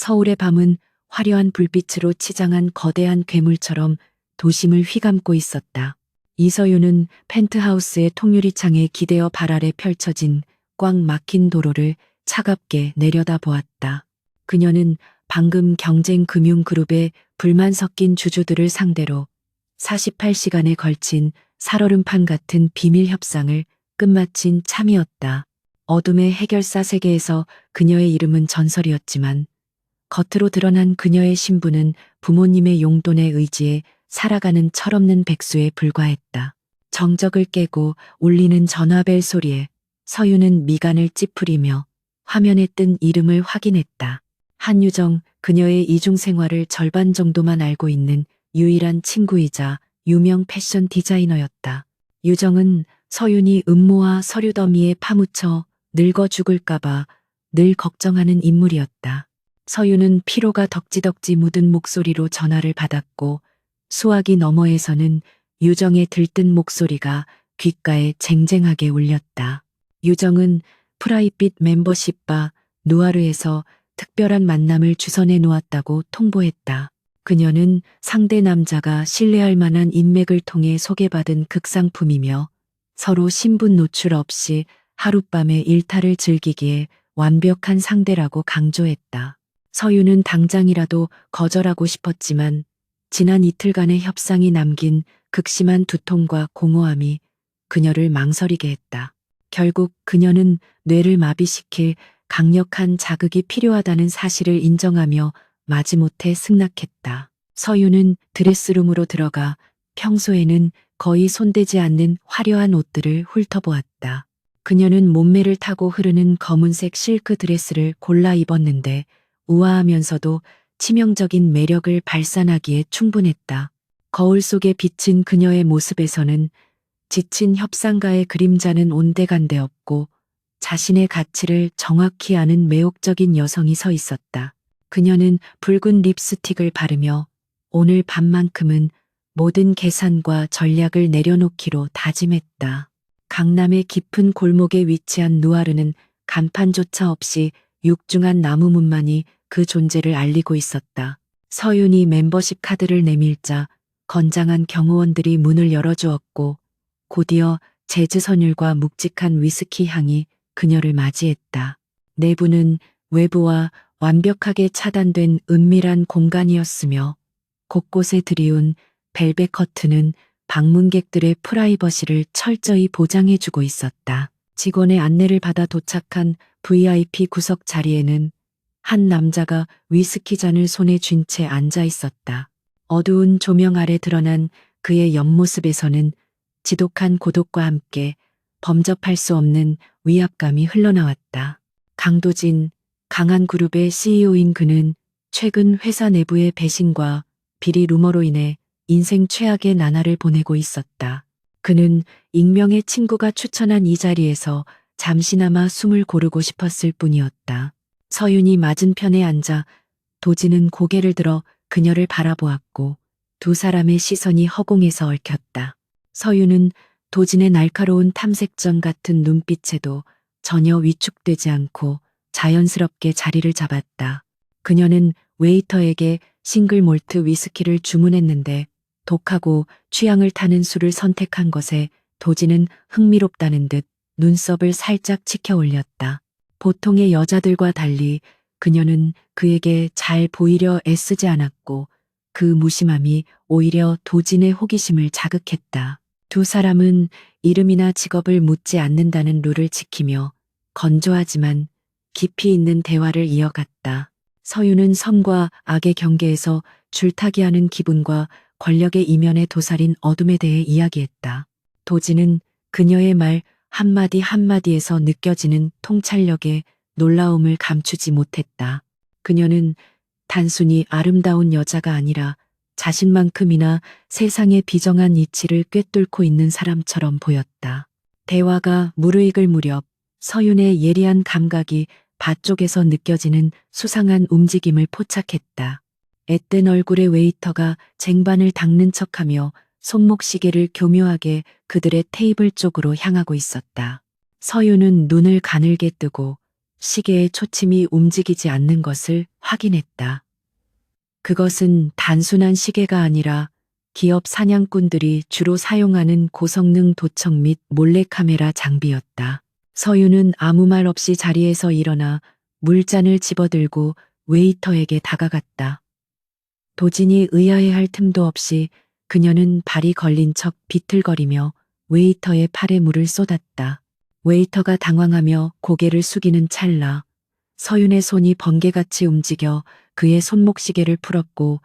서울의 밤은 화려한 불빛으로 치장한 거대한 괴물처럼 도심을 휘감고 있었다. 이서윤은 펜트하우스의 통유리창에 기대어 발 아래 펼쳐진 꽉 막힌 도로를 차갑게 내려다보았다. 그녀는 방금 경쟁금융그룹의 불만 섞인 주주들을 상대로 48시간에 걸친 살얼음판 같은 비밀 협상을 끝마친 참이었다. 어둠의 해결사 세계에서 그녀의 이름은 전설이었지만 겉으로 드러난 그녀의 신분은 부모님의 용돈에 의지해 살아가는 철없는 백수에 불과했다. 정적을 깨고 울리는 전화벨 소리에 서유는 미간을 찌푸리며 화면에 뜬 이름을 확인했다. 한유정, 그녀의 이중생활을 절반 정도만 알고 있는 유일한 친구이자 유명 패션 디자이너였다. 유정은 서윤이 음모와 서류 더미에 파묻혀 늙어 죽을까봐 늘 걱정하는 인물이었다. 서윤은 피로가 덕지덕지 묻은 목소리로 전화를 받았고 수화기 너머에서는 유정의 들뜬 목소리가 귓가에 쟁쟁하게 울렸다. 유정은 프라이빗 멤버십바 누아르에서 특별한 만남을 주선해 놓았다고 통보했다. 그녀는 상대 남자가 신뢰할 만한 인맥을 통해 소개받은 극상품이며 서로 신분 노출 없이 하룻밤의 일탈을 즐기기에 완벽한 상대라고 강조했다. 서유는 당장이라도 거절하고 싶었지만 지난 이틀간의 협상이 남긴 극심한 두통과 공허함이 그녀를 망설이게 했다. 결국 그녀는 뇌를 마비시킬 강력한 자극이 필요하다는 사실을 인정하며 마지못해 승낙했다. 서유는 드레스룸으로 들어가 평소에는 거의 손대지 않는 화려한 옷들을 훑어보았다. 그녀는 몸매를 타고 흐르는 검은색 실크 드레스를 골라 입었는데 우아하면서도 치명적인 매력을 발산하기에 충분했다. 거울 속에 비친 그녀의 모습에서는 지친 협상가의 그림자는 온데간데 없고 자신의 가치를 정확히 아는 매혹적인 여성이 서 있었다. 그녀는 붉은 립스틱을 바르며 오늘 밤만큼은 모든 계산과 전략을 내려놓기로 다짐했다. 강남의 깊은 골목에 위치한 누아르는 간판조차 없이 육중한 나무문만이 그 존재를 알리고 있었다. 서윤이 멤버십 카드를 내밀자 건장한 경호원들이 문을 열어주었고 곧이어 재즈 선율과 묵직한 위스키 향이 그녀를 맞이했다. 내부는 외부와 완벽하게 차단된 은밀한 공간이었으며 곳곳에 드리운 벨벳 커튼은 방문객들의 프라이버시를 철저히 보장해주고 있었다. 직원의 안내를 받아 도착한 VIP 구석 자리에는 한 남자가 위스키 잔을 손에 쥔 채 앉아 있었다. 어두운 조명 아래 드러난 그의 옆모습에서는 지독한 고독과 함께 범접할 수 없는 위압감이 흘러나왔다. 강도진, 강한 그룹의 CEO인 그는 최근 회사 내부의 배신과 비리 루머로 인해 인생 최악의 나날을 보내고 있었다. 그는 익명의 친구가 추천한 이 자리에서 잠시나마 숨을 고르고 싶었을 뿐이었다. 서윤이 맞은편에 앉아 도진은 고개를 들어 그녀를 바라보았고 두 사람의 시선이 허공에서 얽혔다. 서윤은 도진의 날카로운 탐색전 같은 눈빛에도 전혀 위축되지 않고 자연스럽게 자리를 잡았다. 그녀는 웨이터에게 싱글 몰트 위스키를 주문했는데 독하고 취향을 타는 술을 선택한 것에 도진은 흥미롭다는 듯 눈썹을 살짝 치켜 올렸다. 보통의 여자들과 달리 그녀는 그에게 잘 보이려 애쓰지 않았고 그 무심함이 오히려 도진의 호기심을 자극했다. 두 사람은 이름이나 직업을 묻지 않는다는 룰을 지키며 건조하지만 깊이 있는 대화를 이어갔다. 서유는 선과 악의 경계에서 줄타기하는 기분과 권력의 이면에 도사린 어둠에 대해 이야기했다. 도진은 그녀의 말 한마디 한마디에서 느껴지는 통찰력에 놀라움을 감추지 못했다. 그녀는 단순히 아름다운 여자가 아니라 자신만큼이나 세상의 비정한 이치를 꿰뚫고 있는 사람처럼 보였다. 대화가 무르익을 무렵 서윤의 예리한 감각이 밭 쪽에서 느껴지는 수상한 움직임을 포착했다. 앳된 얼굴의 웨이터가 쟁반을 닦는 척하며 손목시계를 교묘하게 그들의 테이블 쪽으로 향하고 있었다. 서윤은 눈을 가늘게 뜨고 시계의 초침이 움직이지 않는 것을 확인했다. 그것은 단순한 시계가 아니라 기업 사냥꾼들이 주로 사용하는 고성능 도청 및 몰래카메라 장비였다. 서유는 아무 말 없이 자리에서 일어나 물잔을 집어들고 웨이터에게 다가갔다. 도진이 의아해할 틈도 없이 그녀는 발이 걸린 척 비틀거리며 웨이터의 팔에 물을 쏟았다. 웨이터가 당황하며 고개를 숙이는 찰나 서윤의 손이 번개같이 움직여 그의 손목시계를 풀었고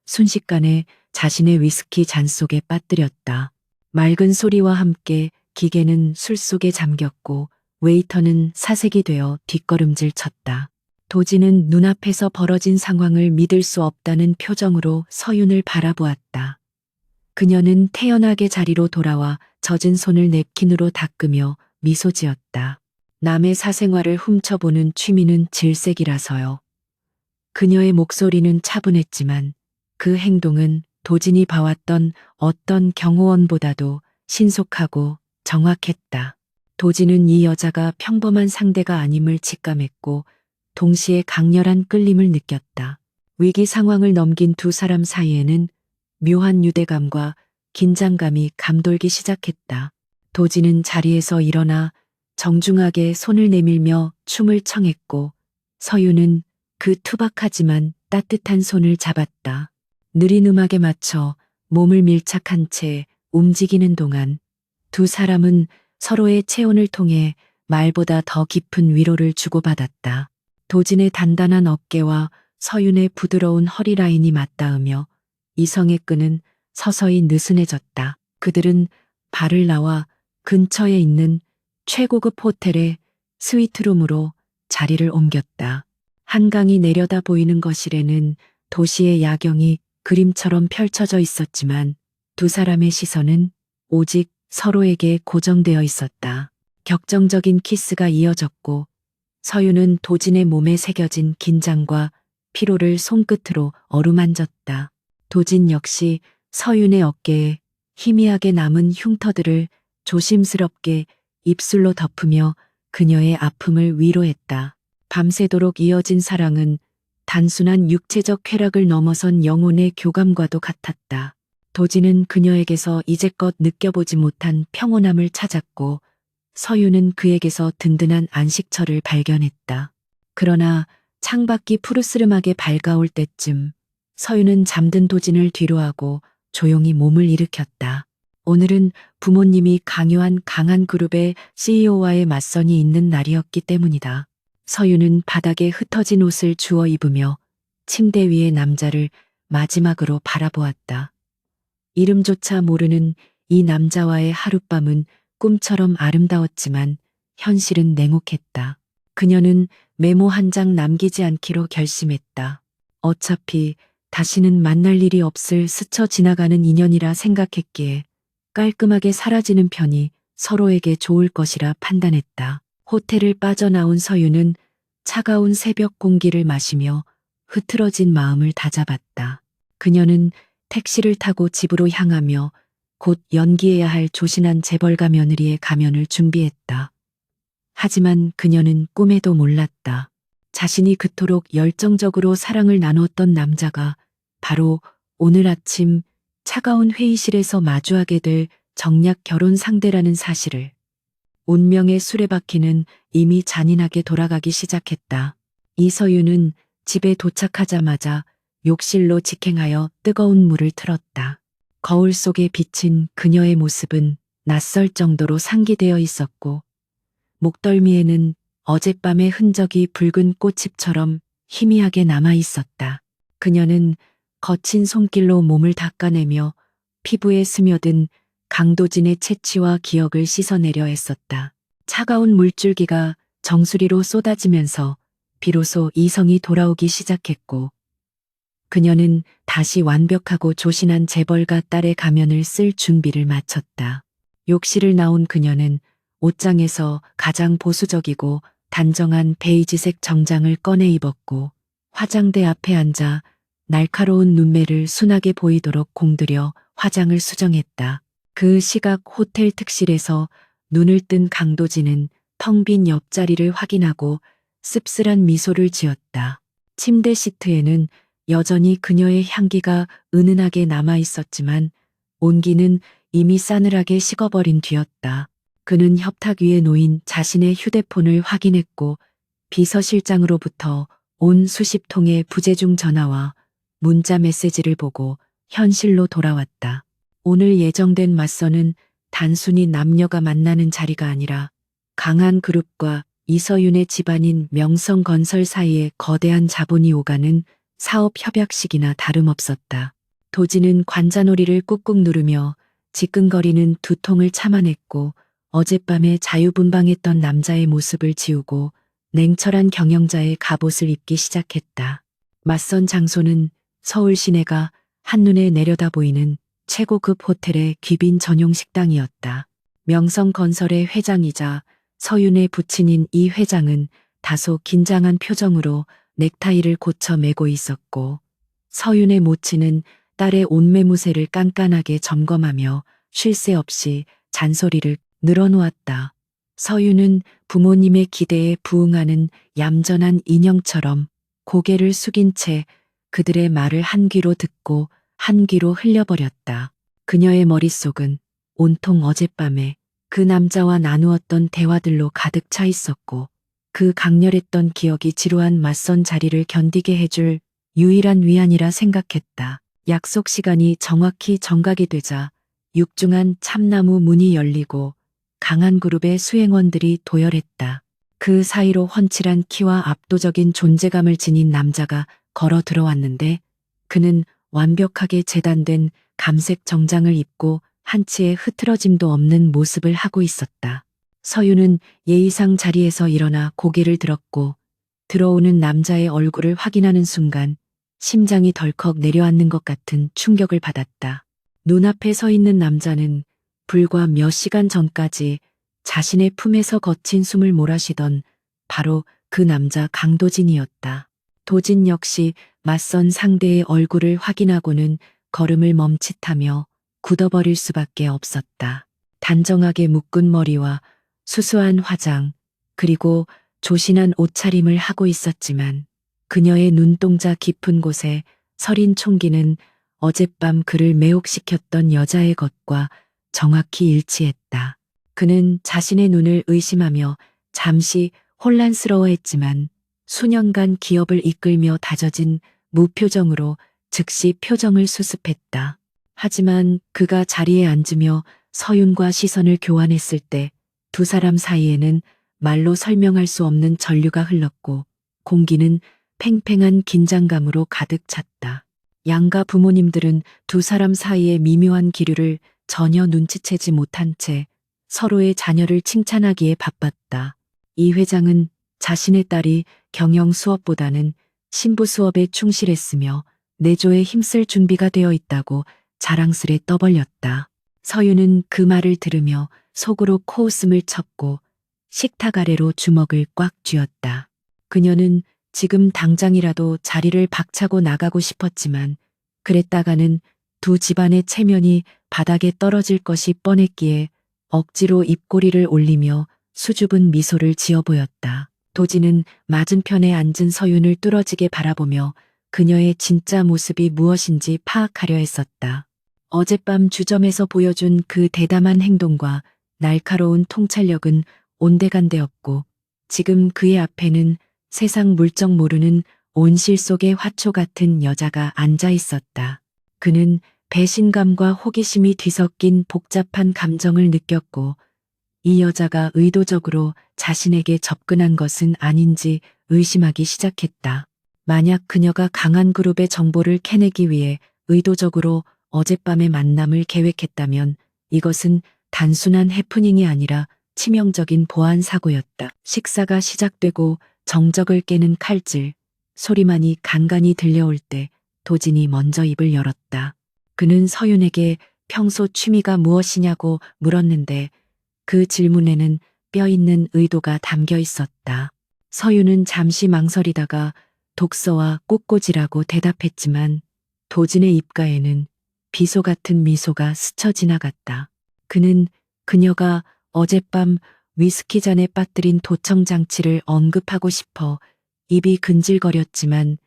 순식간에 자신의 위스키 잔 속에 빠뜨렸다. 맑은 소리와 함께 기계는 술 속에 잠겼고 웨이터는 사색이 되어 뒷걸음질 쳤다. 도진은 눈앞에서 벌어진 상황을 믿을 수 없다는 표정으로 서윤을 바라보았다. 그녀는 태연하게 자리로 돌아와 젖은 손을 냅킨으로 닦으며 미소 지었다. 남의 사생활을 훔쳐보는 취미는 질색이라서요. 그녀의 목소리는 차분했지만 그 행동은 도진이 봐왔던 어떤 경호원보다도 신속하고 정확했다. 도진은 이 여자가 평범한 상대가 아님을 직감했고 동시에 강렬한 끌림을 느꼈다. 위기 상황을 넘긴 두 사람 사이에는 묘한 유대감과 긴장감이 감돌기 시작했다. 도진은 자리에서 일어나 정중하게 손을 내밀며 춤을 청했고 서유는 그 투박하지만 따뜻한 손을 잡았다. 느린 음악에 맞춰 몸을 밀착한 채 움직이는 동안 두 사람은 서로의 체온을 통해 말보다 더 깊은 위로를 주고받았다. 도진의 단단한 어깨와 서윤의 부드러운 허리 라인이 맞닿으며 이성의 끈은 서서히 느슨해졌다. 그들은 발을 나와 근처에 있는 최고급 호텔의 스위트룸으로 자리를 옮겼다. 한강이 내려다 보이는 거실에는 도시의 야경이 그림처럼 펼쳐져 있었지만 두 사람의 시선은 오직 서로에게 고정되어 있었다. 격정적인 키스가 이어졌고 서윤은 도진의 몸에 새겨진 긴장과 피로를 손끝으로 어루만졌다. 도진 역시 서윤의 어깨에 희미하게 남은 흉터들을 조심스럽게 입술로 덮으며 그녀의 아픔을 위로했다. 밤새도록 이어진 사랑은 단순한 육체적 쾌락을 넘어선 영혼의 교감과도 같았다. 도진은 그녀에게서 이제껏 느껴보지 못한 평온함을 찾았고 서유는 그에게서 든든한 안식처를 발견했다. 그러나 창밖이 푸르스름하게 밝아올 때쯤 서유는 잠든 도진을 뒤로하고 조용히 몸을 일으켰다. 오늘은 부모님이 강요한 강한 그룹의 CEO와의 맞선이 있는 날이었기 때문이다. 서유는 바닥에 흩어진 옷을 주워 입으며 침대 위의 남자를 마지막으로 바라보았다. 이름조차 모르는 이 남자와의 하룻밤은 꿈처럼 아름다웠지만 현실은 냉혹했다. 그녀는 메모 한 장 남기지 않기로 결심했다. 어차피 다시는 만날 일이 없을 스쳐 지나가는 인연이라 생각했기에 깔끔하게 사라지는 편이 서로에게 좋을 것이라 판단했다. 호텔을 빠져나온 서유는 차가운 새벽 공기를 마시며 흐트러진 마음을 다잡았다. 그녀는 택시를 타고 집으로 향하며 곧 연기해야 할 조신한 재벌가 며느리의 가면을 준비했다. 하지만 그녀는 꿈에도 몰랐다. 자신이 그토록 열정적으로 사랑을 나눴던 남자가 바로 오늘 아침 차가운 회의실에서 마주하게 될 정략 결혼 상대라는 사실을. 운명의 수레바퀴는 이미 잔인하게 돌아가기 시작했다. 이서유는 집에 도착하자마자 욕실로 직행하여 뜨거운 물을 틀었다. 거울 속에 비친 그녀의 모습은 낯설 정도로 상기되어 있었고 목덜미에는 어젯밤의 흔적이 붉은 꽃잎처럼 희미하게 남아 있었다. 그녀는 거친 손길로 몸을 닦아내며 피부에 스며든 강도진의 채취와 기억을 씻어내려 했었다. 차가운 물줄기가 정수리로 쏟아지면서 비로소 이성이 돌아오기 시작했고 그녀는 다시 완벽하고 조신한 재벌가 딸의 가면을 쓸 준비를 마쳤다. 욕실을 나온 그녀는 옷장에서 가장 보수적이고 단정한 베이지색 정장을 꺼내 입었고 화장대 앞에 앉아 날카로운 눈매를 순하게 보이도록 공들여 화장을 수정했다. 그 시각 호텔 특실에서 눈을 뜬 강도진은 텅 빈 옆자리를 확인하고 씁쓸한 미소를 지었다. 침대 시트에는 여전히 그녀의 향기가 은은하게 남아 있었지만 온기는 이미 싸늘하게 식어버린 뒤였다. 그는 협탁 위에 놓인 자신의 휴대폰을 확인했고 비서실장으로부터 온 수십 통의 부재중 전화와 문자 메시지를 보고 현실로 돌아왔다. 오늘 예정된 맞선은 단순히 남녀가 만나는 자리가 아니라 강한 그룹과 이서윤의 집안인 명성건설 사이에 거대한 자본이 오가는 사업 협약식이나 다름없었다. 도지는 관자놀이를 꾹꾹 누르며 지끈거리는 두통을 참아냈고 어젯밤에 자유분방했던 남자의 모습을 지우고 냉철한 경영자의 갑옷을 입기 시작했다. 맞선 장소는 서울 시내가 한눈에 내려다 보이는 최고급 호텔의 귀빈 전용 식당이었다. 명성건설의 회장이자 서윤의 부친인 이 회장은 다소 긴장한 표정으로 넥타이를 고쳐 매고 있었고 서윤의 모친은 딸의 옷매무새를 깐깐하게 점검하며 쉴 새 없이 잔소리를 늘어놓았다. 서윤은 부모님의 기대에 부응하는 얌전한 인형처럼 고개를 숙인 채 그들의 말을 한 귀로 듣고 한 귀로 흘려버렸다. 그녀의 머릿속은 온통 어젯밤에 그 남자와 나누었던 대화들로 가득 차 있었고 그 강렬했던 기억이 지루한 맞선 자리를 견디게 해줄 유일한 위안이라 생각했다. 약속 시간이 정확히 정각이 되자 육중한 참나무 문이 열리고 강한 그룹의 수행원들이 도열했다. 그 사이로 훤칠한 키와 압도적인 존재감을 지닌 남자가 걸어 들어왔는데 그는 완벽하게 재단된 감색 정장을 입고 한치의 흐트러짐도 없는 모습을 하고 있었다. 서윤은 예의상 자리에서 일어나 고개를 들었고 들어오는 남자의 얼굴을 확인하는 순간 심장이 덜컥 내려앉는 것 같은 충격을 받았다. 눈앞에 서 있는 남자는 불과 몇 시간 전까지 자신의 품에서 거친 숨을 몰아쉬던 바로 그 남자 강도진이었다. 도진 역시 맞선 상대의 얼굴을 확인하고는 걸음을 멈칫하며 굳어버릴 수밖에 없었다. 단정하게 묶은 머리와 수수한 화장, 그리고 조신한 옷차림을 하고 있었지만 그녀의 눈동자 깊은 곳에 서린 총기는 어젯밤 그를 매혹시켰던 여자의 것과 정확히 일치했다. 그는 자신의 눈을 의심하며 잠시 혼란스러워했지만 수년간 기업을 이끌며 다져진 무표정으로 즉시 표정을 수습했다. 하지만 그가 자리에 앉으며 서윤과 시선을 교환했을 때 두 사람 사이에는 말로 설명할 수 없는 전류가 흘렀고 공기는 팽팽한 긴장감으로 가득 찼다. 양가 부모님들은 두 사람 사이의 미묘한 기류를 전혀 눈치채지 못한 채 서로의 자녀를 칭찬하기에 바빴다. 이 회장은 자신의 딸이 경영 수업보다는 신부 수업에 충실했으며 내조에 힘쓸 준비가 되어 있다고 자랑스레 떠벌렸다. 서윤은 그 말을 들으며 속으로 코웃음을 쳤고 식탁 아래로 주먹을 꽉 쥐었다. 그녀는 지금 당장이라도 자리를 박차고 나가고 싶었지만 그랬다가는 두 집안의 체면이 바닥에 떨어질 것이 뻔했기에 억지로 입꼬리를 올리며 수줍은 미소를 지어 보였다. 도지는 맞은편에 앉은 서윤을 뚫어지게 바라보며 그녀의 진짜 모습이 무엇인지 파악하려 했었다. 어젯밤 주점에서 보여준 그 대담한 행동과 날카로운 통찰력은 온데간데없고 지금 그의 앞에는 세상 물정 모르는 온실 속의 화초 같은 여자가 앉아 있었다. 그는 배신감과 호기심이 뒤섞인 복잡한 감정을 느꼈고 이 여자가 의도적으로 자신에게 접근한 것은 아닌지 의심하기 시작했다. 만약 그녀가 강한 그룹의 정보를 캐내기 위해 의도적으로 어젯밤의 만남을 계획했다면 이것은 단순한 해프닝이 아니라 치명적인 보안 사고였다. 식사가 시작되고 정적을 깨는 칼질, 소리만이 간간히 들려올 때 도진이 먼저 입을 열었다. 그는 서윤에게 평소 취미가 무엇이냐고 물었는데 그 질문에는 뼈 있는 의도가 담겨 있었다. 서윤은 잠시 망설이다가 독서와 꽃꽂이라고 대답했지만 도진의 입가에는 비소 같은 미소가 스쳐 지나갔다. 그는 그녀가 어젯밤 위스키 잔에 빠뜨린 도청장치를 언급하고 싶어 입이 근질거렸지만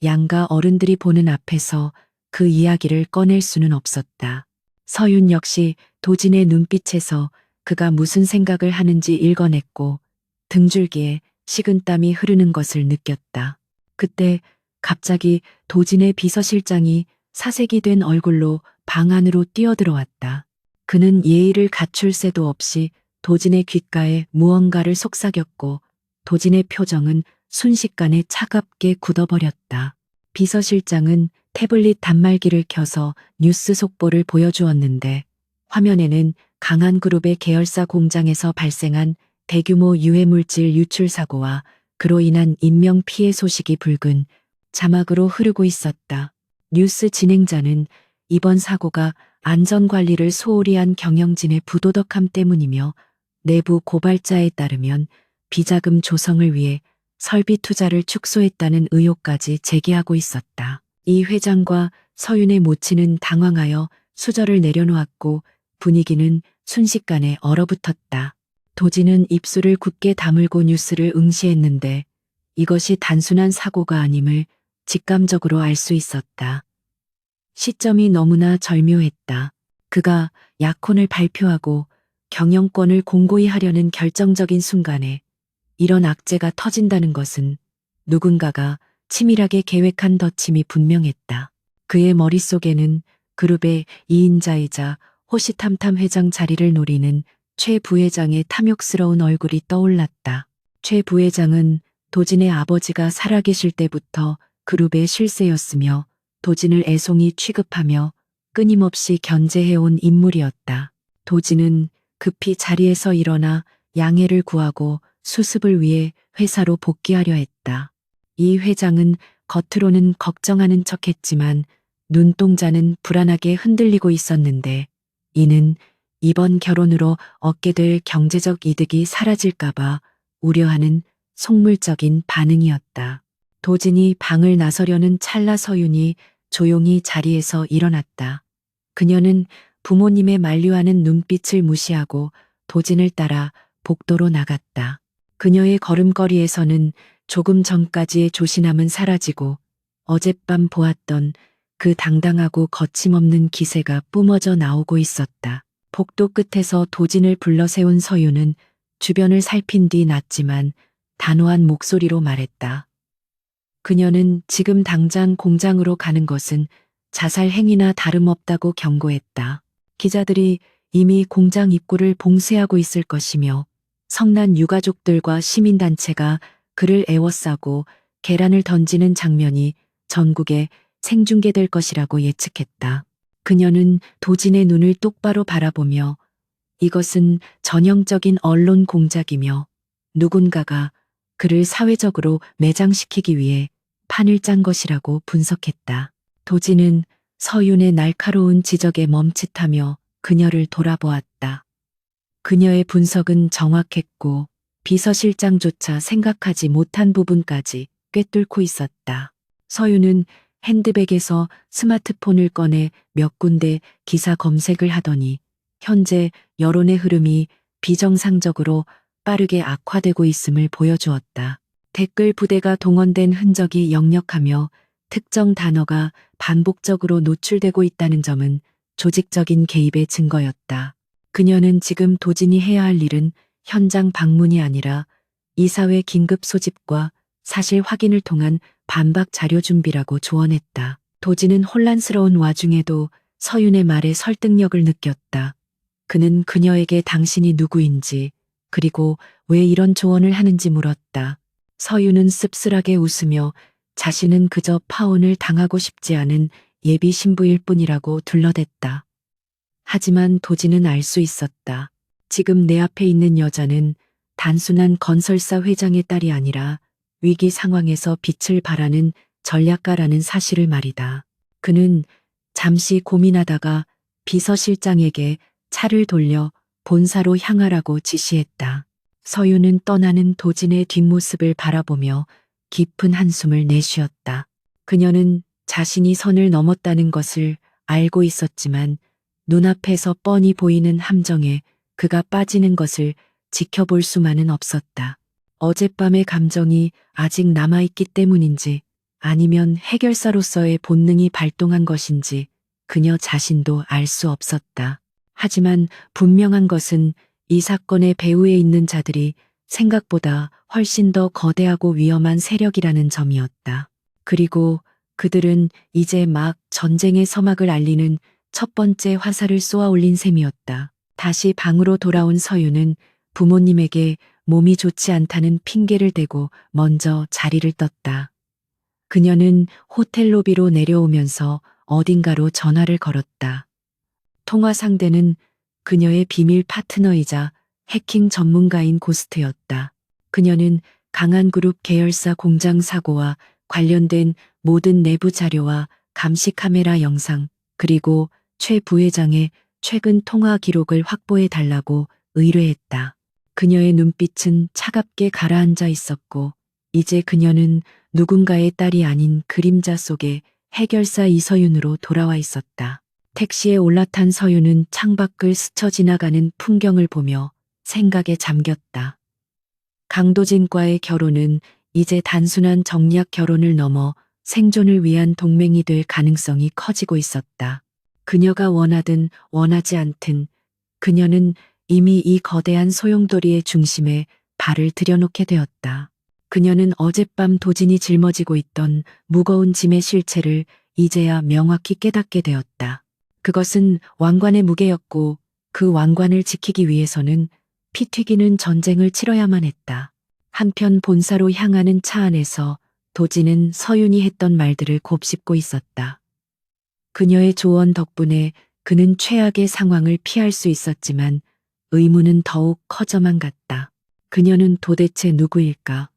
양가 어른들이 보는 앞에서 그 이야기를 꺼낼 수는 없었다. 서윤 역시 도진의 눈빛에서 그가 무슨 생각을 하는지 읽어냈고 등줄기에 식은땀이 흐르는 것을 느꼈다. 그때 갑자기 도진의 비서실장이 사색이 된 얼굴로 방 안으로 뛰어들어왔다. 그는 예의를 갖출 새도 없이 도진의 귓가에 무언가를 속삭였고 도진의 표정은 순식간에 차갑게 굳어버렸다. 비서실장은 태블릿 단말기를 켜서 뉴스 속보를 보여주었는데 화면에는 강한 그룹의 계열사 공장에서 발생한 대규모 유해물질 유출 사고와 그로 인한 인명 피해 소식이 붉은 자막으로 흐르고 있었다. 뉴스 진행자는 이번 사고가 안전관리를 소홀히 한 경영진의 부도덕함 때문이며 내부 고발자에 따르면 비자금 조성을 위해 설비 투자를 축소했다는 의혹까지 제기하고 있었다. 이 회장과 서윤의 모친은 당황하여 수저를 내려놓았고 분위기는 순식간에 얼어붙었다. 도진은 입술을 굳게 다물고 뉴스를 응시했는데 이것이 단순한 사고가 아님을 직감적으로 알 수 있었다. 시점이 너무나 절묘했다. 그가 약혼을 발표하고 경영권을 공고히 하려는 결정적인 순간에 이런 악재가 터진다는 것은 누군가가 치밀하게 계획한 덧침이 분명했다. 그의 머릿속에는 그룹의 2인자이자 호시탐탐 회장 자리를 노리는 최 부회장의 탐욕스러운 얼굴이 떠올랐다. 최 부회장은 도진의 아버지가 살아계실 때부터 그룹의 실세였으며 도진을 애송이 취급하며 끊임없이 견제해온 인물이었다. 도진은 급히 자리에서 일어나 양해를 구하고 수습을 위해 회사로 복귀하려 했다. 이 회장은 겉으로는 걱정하는 척했지만 눈동자는 불안하게 흔들리고 있었는데 이는 이번 결혼으로 얻게 될 경제적 이득이 사라질까봐 우려하는 속물적인 반응이었다. 도진이 방을 나서려는 찰나 서윤이 조용히 자리에서 일어났다. 그녀는 부모님의 만류하는 눈빛을 무시하고 도진을 따라 복도로 나갔다. 그녀의 걸음걸이에서는 조금 전까지의 조신함은 사라지고 어젯밤 보았던 그 당당하고 거침없는 기세가 뿜어져 나오고 있었다. 복도 끝에서 도진을 불러 세운 서윤은 주변을 살핀 뒤 낮지만 단호한 목소리로 말했다. 그녀는 지금 당장 공장으로 가는 것은 자살 행위나 다름없다고 경고했다. 기자들이 이미 공장 입구를 봉쇄하고 있을 것이며 성난 유가족들과 시민단체가 그를 애워싸고 계란을 던지는 장면이 전국에 생중계될 것이라고 예측했다. 그녀는 도진의 눈을 똑바로 바라보며 이것은 전형적인 언론 공작이며 누군가가 그를 사회적으로 매장시키기 위해 판을 짠 것이라고 분석했다. 도진은 서윤의 날카로운 지적에 멈칫하며 그녀를 돌아보았다. 그녀의 분석은 정확했고 비서실장조차 생각하지 못한 부분까지 꿰뚫고 있었다. 서윤은 핸드백에서 스마트폰을 꺼내 몇 군데 기사 검색을 하더니 현재 여론의 흐름이 비정상적으로 빠르게 악화되고 있음을 보여주었다. 댓글 부대가 동원된 흔적이 역력하며 특정 단어가 반복적으로 노출되고 있다는 점은 조직적인 개입의 증거였다. 그녀는 지금 도진이 해야 할 일은 현장 방문이 아니라 이사회 긴급 소집과 사실 확인을 통한 반박 자료 준비라고 조언했다. 도진은 혼란스러운 와중에도 서윤의 말에 설득력을 느꼈다. 그는 그녀에게 당신이 누구인지 그리고 왜 이런 조언을 하는지 물었다. 서윤은 씁쓸하게 웃으며 자신은 그저 파혼을 당하고 싶지 않은 예비 신부일 뿐이라고 둘러댔다. 하지만 도진은 알 수 있었다. 지금 내 앞에 있는 여자는 단순한 건설사 회장의 딸이 아니라 위기 상황에서 빛을 발하는 전략가라는 사실을 말이다. 그는 잠시 고민하다가 비서실장에게 차를 돌려 본사로 향하라고 지시했다. 서윤은 떠나는 도진의 뒷모습을 바라보며 깊은 한숨을 내쉬었다. 그녀는 자신이 선을 넘었다는 것을 알고 있었지만 눈앞에서 뻔히 보이는 함정에 그가 빠지는 것을 지켜볼 수만은 없었다. 어젯밤의 감정이 아직 남아있기 때문인지 아니면 해결사로서의 본능이 발동한 것인지 그녀 자신도 알 수 없었다. 하지만 분명한 것은 이 사건의 배후에 있는 자들이 생각보다 훨씬 더 거대하고 위험한 세력이라는 점이었다. 그리고 그들은 이제 막 전쟁의 서막을 알리는 첫 번째 화살을 쏘아 올린 셈이었다. 다시 방으로 돌아온 서유는 부모님에게 몸이 좋지 않다는 핑계를 대고 먼저 자리를 떴다. 그녀는 호텔 로비로 내려오면서 어딘가로 전화를 걸었다. 통화 상대는 그녀의 비밀 파트너이자 해킹 전문가인 고스트였다. 그녀는 강한 그룹 계열사 공장 사고와 관련된 모든 내부 자료와 감시 카메라 영상, 그리고 최 부회장의 최근 통화 기록을 확보해 달라고 의뢰했다. 그녀의 눈빛은 차갑게 가라앉아 있었고, 이제 그녀는 누군가의 딸이 아닌 그림자 속의 해결사 이서윤으로 돌아와 있었다. 택시에 올라탄 서윤은 창밖을 스쳐 지나가는 풍경을 보며 생각에 잠겼다. 강도진과의 결혼은 이제 단순한 정략 결혼을 넘어 생존을 위한 동맹이 될 가능성이 커지고 있었다. 그녀가 원하든 원하지 않든 그녀는 이미 이 거대한 소용돌이의 중심에 발을 들여놓게 되었다. 그녀는 어젯밤 도진이 짊어지고 있던 무거운 짐의 실체를 이제야 명확히 깨닫게 되었다. 그것은 왕관의 무게였고 그 왕관을 지키기 위해서는 피 튀기는 전쟁을 치러야만 했다. 한편 본사로 향하는 차 안에서 도진은 서윤이 했던 말들을 곱씹고 있었다. 그녀의 조언 덕분에 그는 최악의 상황을 피할 수 있었지만 의문은 더욱 커져만 갔다. 그녀는 도대체 누구일까?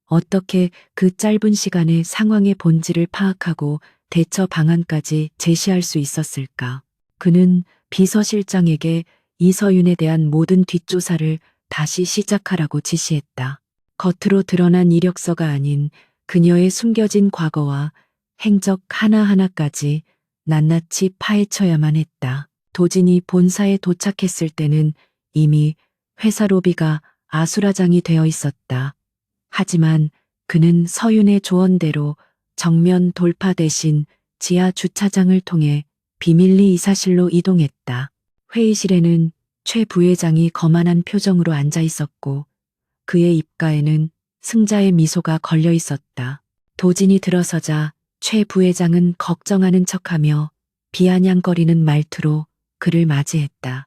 어떻게 그 짧은 시간에 상황의 본질을 파악하고 대처 방안까지 제시할 수 있었을까? 그는 비서실장에게 이서윤에 대한 모든 뒷조사를 다시 시작하라고 지시했다. 겉으로 드러난 이력서가 아닌 그녀의 숨겨진 과거와 행적 하나하나까지 낱낱이 파헤쳐야만 했다. 도진이 본사에 도착했을 때는 이미 회사 로비가 아수라장이 되어 있었다. 하지만 그는 서윤의 조언대로 정면 돌파 대신 지하 주차장을 통해 비밀리 이사실로 이동했다. 회의실에는 최 부회장이 거만한 표정으로 앉아 있었고 그의 입가에는 승자의 미소가 걸려 있었다. 도진이 들어서자 최 부회장은 걱정하는 척하며 비아냥거리는 말투로 그를 맞이했다.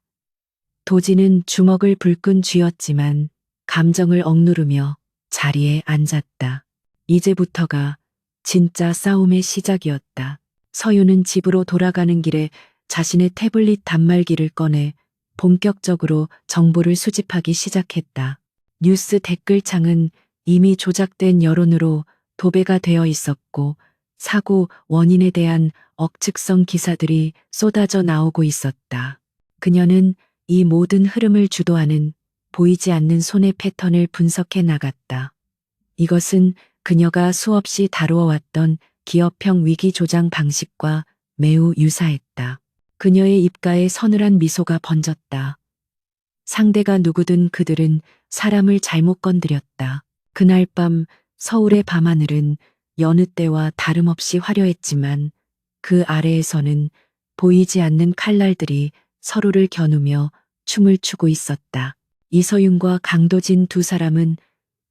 도진은 주먹을 불끈 쥐었지만 감정을 억누르며 자리에 앉았다. 이제부터가 진짜 싸움의 시작이었다. 서윤은 집으로 돌아가는 길에 자신의 태블릿 단말기를 꺼내 본격적으로 정보를 수집하기 시작했다. 뉴스 댓글창은 이미 조작된 여론으로 도배가 되어 있었고 사고 원인에 대한 억측성 기사들이 쏟아져 나오고 있었다. 그녀는 이 모든 흐름을 주도하는 보이지 않는 손의 패턴을 분석해 나갔다. 이것은 그녀가 수없이 다루어왔던 기업형 위기 조장 방식과 매우 유사했다. 그녀의 입가에 서늘한 미소가 번졌다. 상대가 누구든 그들은 사람을 잘못 건드렸다. 그날 밤 서울의 밤하늘은 여느 때와 다름없이 화려했지만 그 아래에서는 보이지 않는 칼날들이 서로를 겨누며 춤을 추고 있었다. 이서윤과 강도진 두 사람은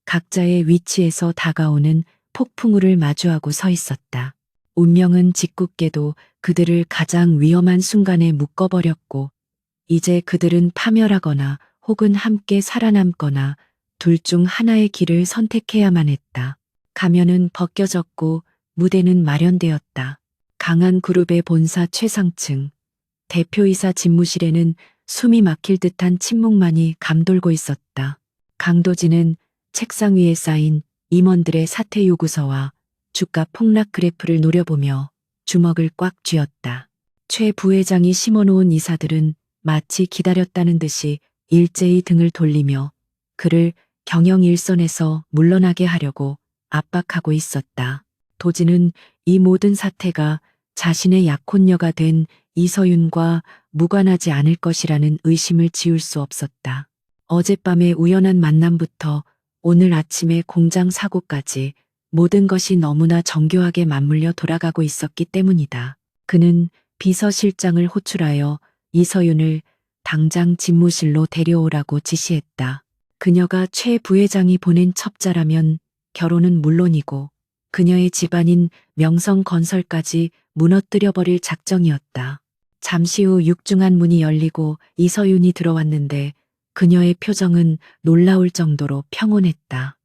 각자의 위치에서 다가오는 폭풍우를 마주하고 서 있었다. 운명은 짓궂게도 그들을 가장 위험한 순간에 묶어버렸고 이제 그들은 파멸하거나 혹은 함께 살아남거나 둘 중 하나의 길을 선택해야만 했다. 가면은 벗겨졌고 무대는 마련되었다. 강한 그룹의 본사 최상층, 대표이사 집무실에는 숨이 막힐 듯한 침묵만이 감돌고 있었다. 강도진은 책상 위에 쌓인 임원들의 사퇴 요구서와 주가 폭락 그래프를 노려보며 주먹을 꽉 쥐었다. 최 부회장이 심어놓은 이사들은 마치 기다렸다는 듯이 일제히 등을 돌리며 그를 경영 일선에서 물러나게 하려고 압박하고 있었다. 도진은 이 모든 사태가 자신의 약혼녀가 된 이서윤과 무관하지 않을 것이라는 의심을 지울 수 없었다. 어젯밤의 우연한 만남부터 오늘 아침의 공장 사고까지 모든 것이 너무나 정교하게 맞물려 돌아가고 있었기 때문이다. 그는 비서실장을 호출하여 이서윤을 당장 집무실로 데려오라고 지시했다. 그녀가 최 부회장이 보낸 첩자라면 결혼은 물론이고 그녀의 집안인 명성건설까지 무너뜨려버릴 작정이었다. 잠시 후 육중한 문이 열리고 이서윤이 들어왔는데 그녀의 표정은 놀라울 정도로 평온했다.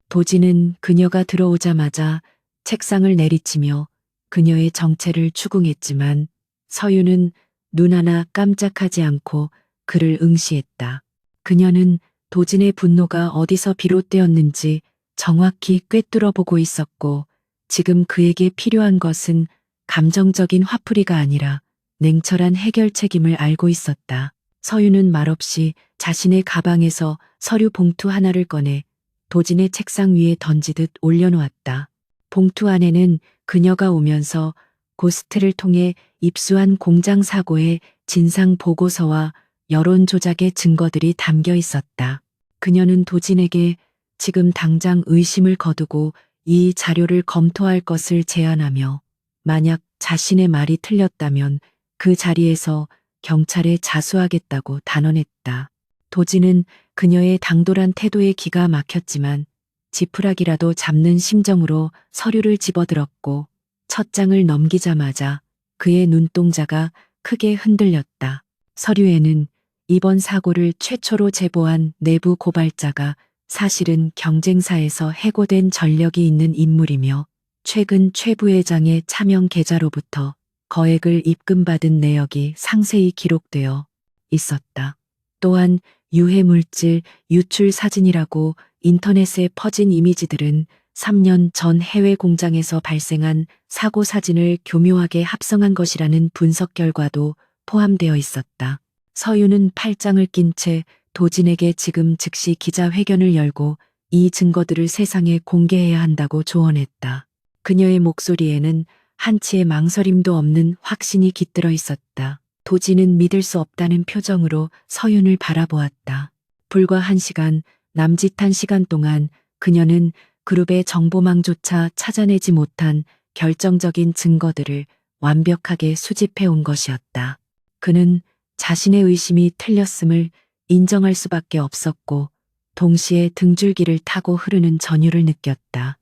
도진은 그녀가 들어오자마자 책상을 내리치며 그녀의 정체를 추궁했지만 서윤은 눈 하나 깜짝하지 않고 그를 응시했다. 그녀는 도진의 분노가 어디서 비롯되었는지 정확히 꿰뚫어 보고 있었고 지금 그에게 필요한 것은 감정적인 화풀이가 아니라 냉철한 해결 책임을 알고 있었다. 서윤은 말없이 자신의 가방에서 서류 봉투 하나를 꺼내 도진의 책상 위에 던지듯 올려놓았다. 봉투 안에는 그녀가 오면서 고스트를 통해 입수한 공장 사고의 진상 보고서와 여론 조작의 증거들이 담겨 있었다. 그녀는 도진에게 지금 당장 의심을 거두고 이 자료를 검토할 것을 제안하며 만약 자신의 말이 틀렸다면 그 자리에서 경찰에 자수하겠다고 단언했다. 도진은 그녀의 당돌한 태도에 기가 막혔지만 지푸라기라도 잡는 심정으로 서류를 집어들었고 첫 장을 넘기자마자 그의 눈동자가 크게 흔들렸다. 서류에는 이번 사고를 최초로 제보한 내부 고발자가 사실은 경쟁사에서 해고된 전력이 있는 인물이며 최근 최 부회장의 차명 계좌로부터 거액을 입금받은 내역이 상세히 기록되어 있었다. 또한 유해물질 유출 사진이라고 인터넷에 퍼진 이미지들은 3년 전 해외 공장에서 발생한 사고 사진을 교묘하게 합성한 것이라는 분석 결과도 포함되어 있었다. 서윤은 팔짱을 낀 채 도진에게 지금 즉시 기자회견을 열고 이 증거들을 세상에 공개해야 한다고 조언했다. 그녀의 목소리에는 한치의 망설임도 없는 확신이 깃들어 있었다. 도진은 믿을 수 없다는 표정으로 서윤을 바라보았다. 불과 1시간, 남짓한 시간 동안 그녀는 그룹의 정보망조차 찾아내지 못한 결정적인 증거들을 완벽하게 수집해 온 것이었다. 그는 자신의 의심이 틀렸음을 인정할 수밖에 없었고 동시에 등줄기를 타고 흐르는 전율을 느꼈다.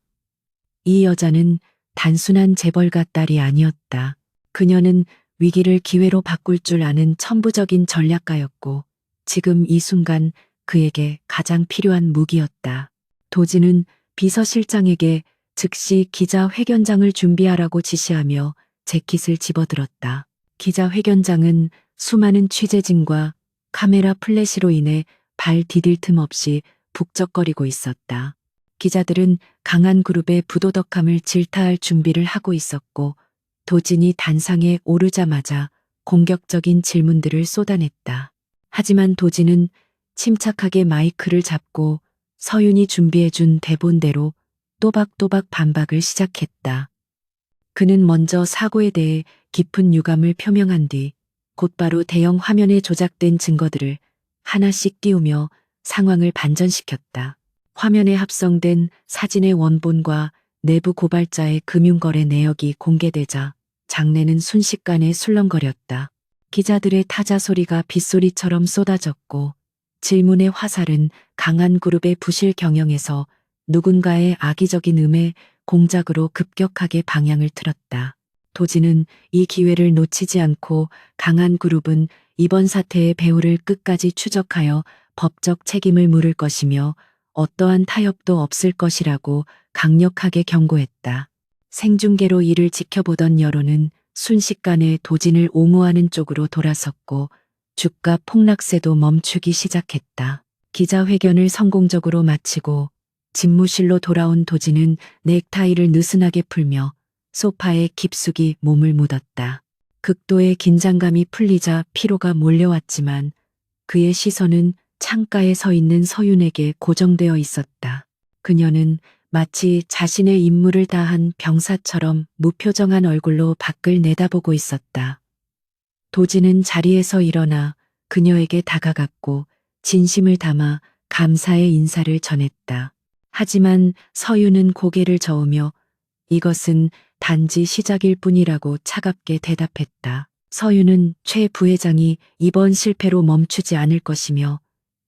이 여자는 단순한 재벌가 딸이 아니었다. 그녀는 위기를 기회로 바꿀 줄 아는 천부적인 전략가였고 지금 이 순간 그에게 가장 필요한 무기였다. 도진은 비서실장에게 즉시 기자회견장을 준비하라고 지시하며 재킷을 집어들었다. 기자회견장은 수많은 취재진과 카메라 플래시로 인해 발 디딜 틈 없이 북적거리고 있었다. 기자들은 강한 그룹의 부도덕함을 질타할 준비를 하고 있었고 도진이 단상에 오르자마자 공격적인 질문들을 쏟아냈다. 하지만 도진은 침착하게 마이크를 잡고 서윤이 준비해준 대본대로 또박또박 반박을 시작했다. 그는 먼저 사고에 대해 깊은 유감을 표명한 뒤 곧바로 대형 화면에 조작된 증거들을 하나씩 띄우며 상황을 반전시켰다. 화면에 합성된 사진의 원본과 내부 고발자의 금융거래 내역이 공개되자 장내는 순식간에 술렁거렸다. 기자들의 타자 소리가 빗소리처럼 쏟아졌고 질문의 화살은 강한 그룹의 부실 경영에서 누군가의 악의적인 음해 공작으로 급격하게 방향을 틀었다. 도진은 이 기회를 놓치지 않고 강한 그룹은 이번 사태의 배후를 끝까지 추적하여 법적 책임을 물을 것이며 어떠한 타협도 없을 것이라고 강력하게 경고했다. 생중계로 이를 지켜보던 여론은 순식간에 도진을 옹호하는 쪽으로 돌아섰고 주가 폭락세도 멈추기 시작했다. 기자회견을 성공적으로 마치고 집무실로 돌아온 도진은 넥타이를 느슨하게 풀며 소파에 깊숙이 몸을 묻었다. 극도의 긴장감이 풀리자 피로가 몰려왔지만 그의 시선은 창가에 서 있는 서윤에게 고정되어 있었다. 그녀는 마치 자신의 임무를 다한 병사처럼 무표정한 얼굴로 밖을 내다보고 있었다. 도진은 자리에서 일어나 그녀에게 다가갔고 진심을 담아 감사의 인사를 전했다. 하지만 서윤은 고개를 저으며 이것은 단지 시작일 뿐이라고 차갑게 대답했다. 서윤은 최 부회장이 이번 실패로 멈추지 않을 것이며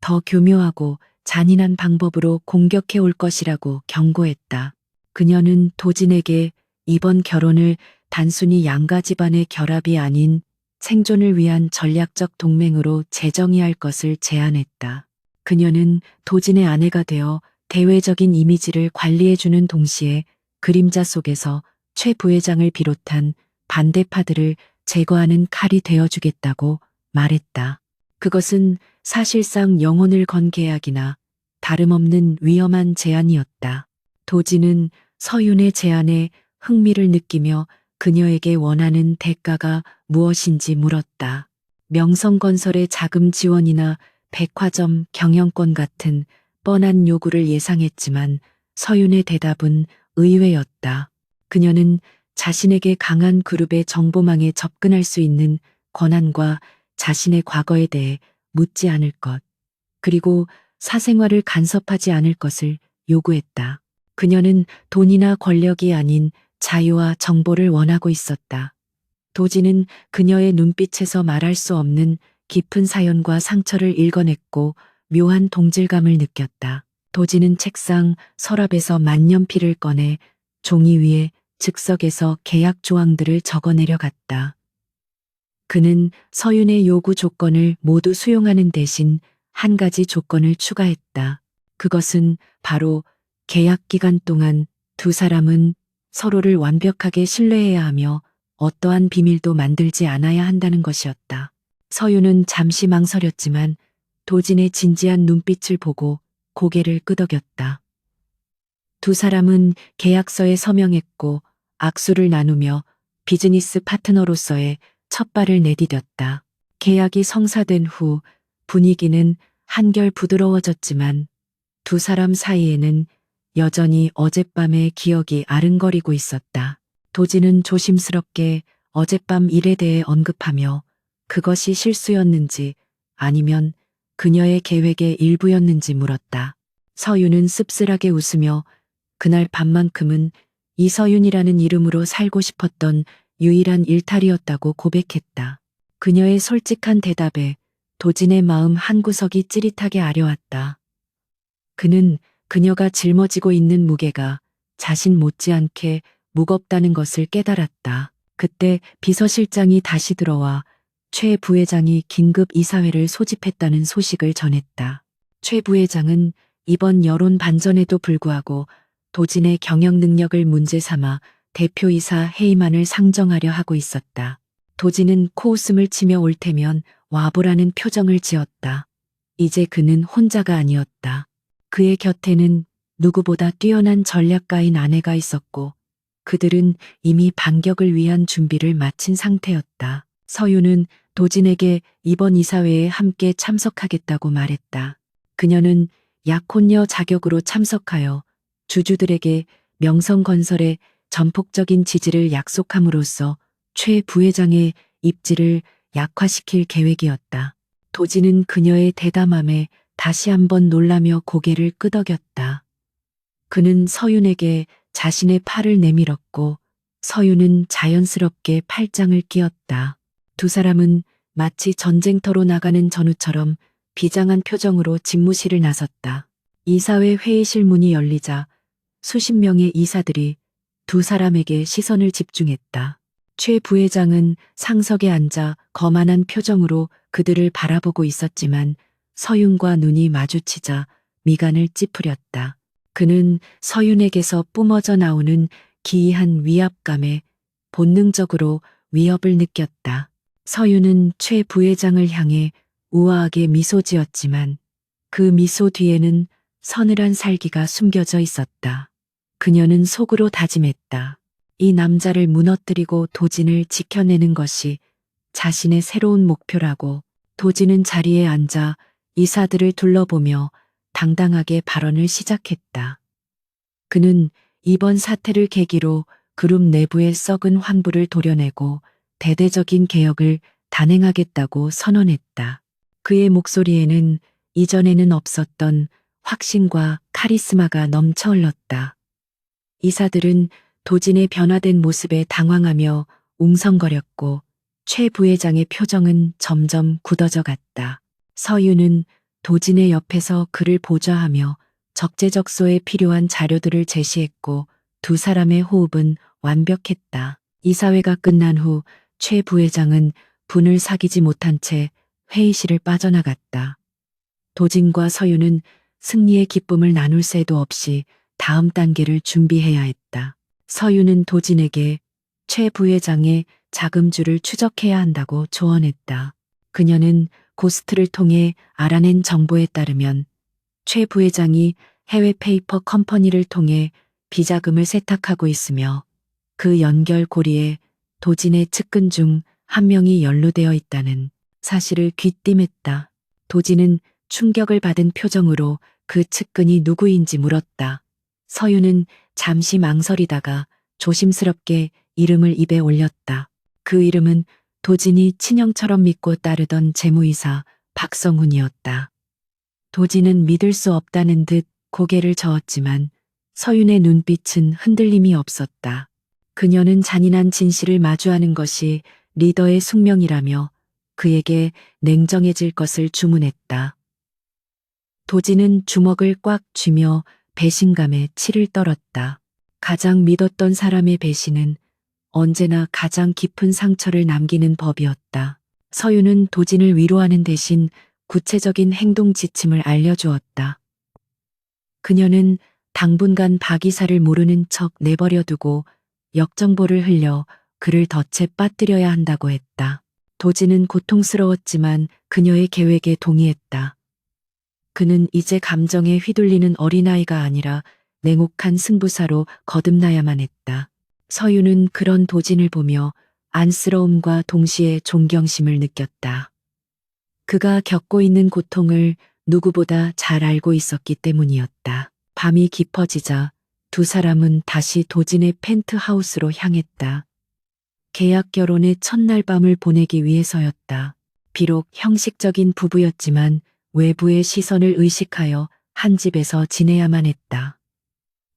더 교묘하고 잔인한 방법으로 공격해 올 것이라고 경고했다. 그녀는 도진에게 이번 결혼을 단순히 양가 집안의 결합이 아닌 생존을 위한 전략적 동맹으로 재정의할 것을 제안했다. 그녀는 도진의 아내가 되어 대외적인 이미지를 관리해주는 동시에 그림자 속에서 최 부회장을 비롯한 반대파들을 제거하는 칼이 되어주겠다고 말했다. 그것은 사실상 영혼을 건 계약이나 다름없는 위험한 제안이었다. 도진은 서윤의 제안에 흥미를 느끼며 그녀에게 원하는 대가가 무엇인지 물었다. 명성건설의 자금 지원이나 백화점 경영권 같은 뻔한 요구를 예상했지만 서윤의 대답은 의외였다. 그녀는 자신에게 강한 그룹의 정보망에 접근할 수 있는 권한과 자신의 과거에 대해 묻지 않을 것, 그리고 사생활을 간섭하지 않을 것을 요구했다. 그녀는 돈이나 권력이 아닌 자유와 정보를 원하고 있었다. 도지는 그녀의 눈빛에서 말할 수 없는 깊은 사연과 상처를 읽어냈고 묘한 동질감을 느꼈다. 도지는 책상 서랍에서 만년필을 꺼내 종이 위에 즉석에서 계약 조항들을 적어내려 갔다. 그는 서윤의 요구 조건을 모두 수용하는 대신 한 가지 조건을 추가했다. 그것은 바로 계약 기간 동안 두 사람은 서로를 완벽하게 신뢰해야 하며 어떠한 비밀도 만들지 않아야 한다는 것이었다. 서윤은 잠시 망설였지만 도진의 진지한 눈빛을 보고 고개를 끄덕였다. 두 사람은 계약서에 서명했고 악수를 나누며 비즈니스 파트너로서의 첫 발을 내디뎠다. 계약이 성사된 후 분위기는 한결 부드러워졌지만 두 사람 사이에는 여전히 어젯밤의 기억이 아른거리고 있었다. 도진은 조심스럽게 어젯밤 일에 대해 언급하며 그것이 실수였는지 아니면 그녀의 계획의 일부였는지 물었다. 서윤은 씁쓸하게 웃으며 그날 밤만큼은 이서윤이라는 이름으로 살고 싶었던 유일한 일탈이었다고 고백했다. 그녀의 솔직한 대답에 도진의 마음 한구석이 찌릿하게 아려왔다. 그는 그녀가 짊어지고 있는 무게가 자신 못지않게 무겁다는 것을 깨달았다. 그때 비서실장이 다시 들어와 최 부회장이 긴급 이사회를 소집했다는 소식을 전했다. 최 부회장은 이번 여론 반전에도 불구하고 도진의 경영 능력을 문제 삼아 대표이사 해임안을 상정하려 하고 있었다. 도진은 코웃음을 치며 올 테면 와보라는 표정을 지었다. 이제 그는 혼자가 아니었다. 그의 곁에는 누구보다 뛰어난 전략가인 아내가 있었고 그들은 이미 반격을 위한 준비를 마친 상태였다. 서윤은 도진에게 이번 이사회에 함께 참석하겠다고 말했다. 그녀는 약혼녀 자격으로 참석하여 주주들에게 명성건설의 전폭적인 지지를 약속함으로써 최 부회장의 입지를 약화시킬 계획이었다. 도진은 그녀의 대담함에 다시 한번 놀라며 고개를 끄덕였다. 그는 서윤에게 자신의 팔을 내밀었고 서윤은 자연스럽게 팔짱을 끼었다. 두 사람은 마치 전쟁터로 나가는 전우처럼 비장한 표정으로 집무실을 나섰다. 이사회 회의실 문이 열리자 수십 명의 이사들이 두 사람에게 시선을 집중했다. 최 부회장은 상석에 앉아 거만한 표정으로 그들을 바라보고 있었지만 서윤과 눈이 마주치자 미간을 찌푸렸다. 그는 서윤에게서 뿜어져 나오는 기이한 위압감에 본능적으로 위협을 느꼈다. 서윤은 최 부회장을 향해 우아하게 미소 지었지만 그 미소 뒤에는 서늘한 살기가 숨겨져 있었다. 그녀는 속으로 다짐했다. 이 남자를 무너뜨리고 도진을 지켜내는 것이 자신의 새로운 목표라고. 도진은 자리에 앉아 이사들을 둘러보며 당당하게 발언을 시작했다. 그는 이번 사태를 계기로 그룹 내부의 썩은 환부를 도려내고 대대적인 개혁을 단행하겠다고 선언했다. 그의 목소리에는 이전에는 없었던 확신과 카리스마가 넘쳐 흘렀다. 이사들은 도진의 변화된 모습에 당황하며 웅성거렸고 최 부회장의 표정은 점점 굳어져 갔다. 서윤은 도진의 옆에서 그를 보좌하며 적재적소에 필요한 자료들을 제시했고 두 사람의 호흡은 완벽했다. 이사회가 끝난 후 최 부회장은 분을 사귀지 못한 채 회의실을 빠져나갔다. 도진과 서윤은 승리의 기쁨을 나눌 새도 없이 다음 단계를 준비해야 했다. 서윤은 도진에게 최 부회장의 자금주를 추적해야 한다고 조언했다. 그녀는 고스트를 통해 알아낸 정보에 따르면 최 부회장이 해외 페이퍼 컴퍼니를 통해 비자금을 세탁하고 있으며 그 연결고리에 도진의 측근 중 한 명이 연루되어 있다는 사실을 귀띔했다. 도진은 충격을 받은 표정으로 그 측근이 누구인지 물었다. 서윤은 잠시 망설이다가 조심스럽게 이름을 입에 올렸다. 그 이름은 도진이 친형처럼 믿고 따르던 재무이사 박성훈이었다. 도진은 믿을 수 없다는 듯 고개를 저었지만 서윤의 눈빛은 흔들림이 없었다. 그녀는 잔인한 진실을 마주하는 것이 리더의 숙명이라며 그에게 냉정해질 것을 주문했다. 도진은 주먹을 꽉 쥐며 배신감에 치를 떨었다. 가장 믿었던 사람의 배신은 언제나 가장 깊은 상처를 남기는 법이었다. 서윤은 도진을 위로하는 대신 구체적인 행동 지침을 알려주었다. 그녀는 당분간 박 이사를 모르는 척 내버려 두고 역정보를 흘려 그를 덫에 빠뜨려야 한다고 했다. 도진은 고통스러웠지만 그녀의 계획에 동의했다. 그는 이제 감정에 휘둘리는 어린아이가 아니라 냉혹한 승부사로 거듭나야만 했다. 서윤은 그런 도진을 보며 안쓰러움과 동시에 존경심을 느꼈다. 그가 겪고 있는 고통을 누구보다 잘 알고 있었기 때문이었다. 밤이 깊어지자 두 사람은 다시 도진의 펜트하우스로 향했다. 계약 결혼의 첫날 밤을 보내기 위해서였다. 비록 형식적인 부부였지만 외부의 시선을 의식하여 한 집에서 지내야만 했다.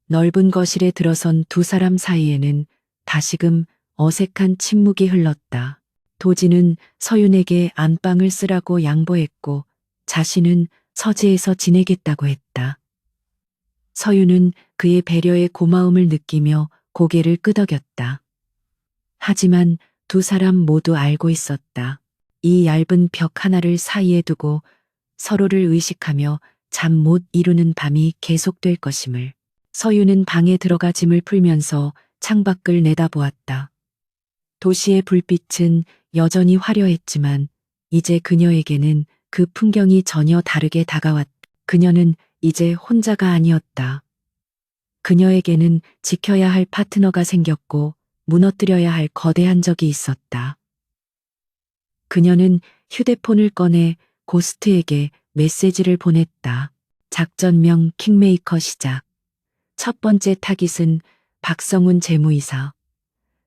넓은 거실에 들어선 두 사람 사이에는 다시금 어색한 침묵이 흘렀다. 도진은 서윤에게 안방을 쓰라고 양보했고 자신은 서재에서 지내겠다고 했다. 서윤은 그의 배려에 고마움을 느끼며 고개를 끄덕였다. 하지만 두 사람 모두 알고 있었다. 이 얇은 벽 하나를 사이에 두고 서로를 의식하며 잠 못 이루는 밤이 계속될 것임을. 서윤은 방에 들어가 짐을 풀면서 창밖을 내다보았다. 도시의 불빛은 여전히 화려했지만 이제 그녀에게는 그 풍경이 전혀 다르게 다가왔다. 그녀는 이제 혼자가 아니었다. 그녀에게는 지켜야 할 파트너가 생겼고 무너뜨려야 할 거대한 적이 있었다. 그녀는 휴대폰을 꺼내 고스트에게 메시지를 보냈다. 작전명 킹메이커 시작. 첫 번째 타깃은 박성훈 재무이사.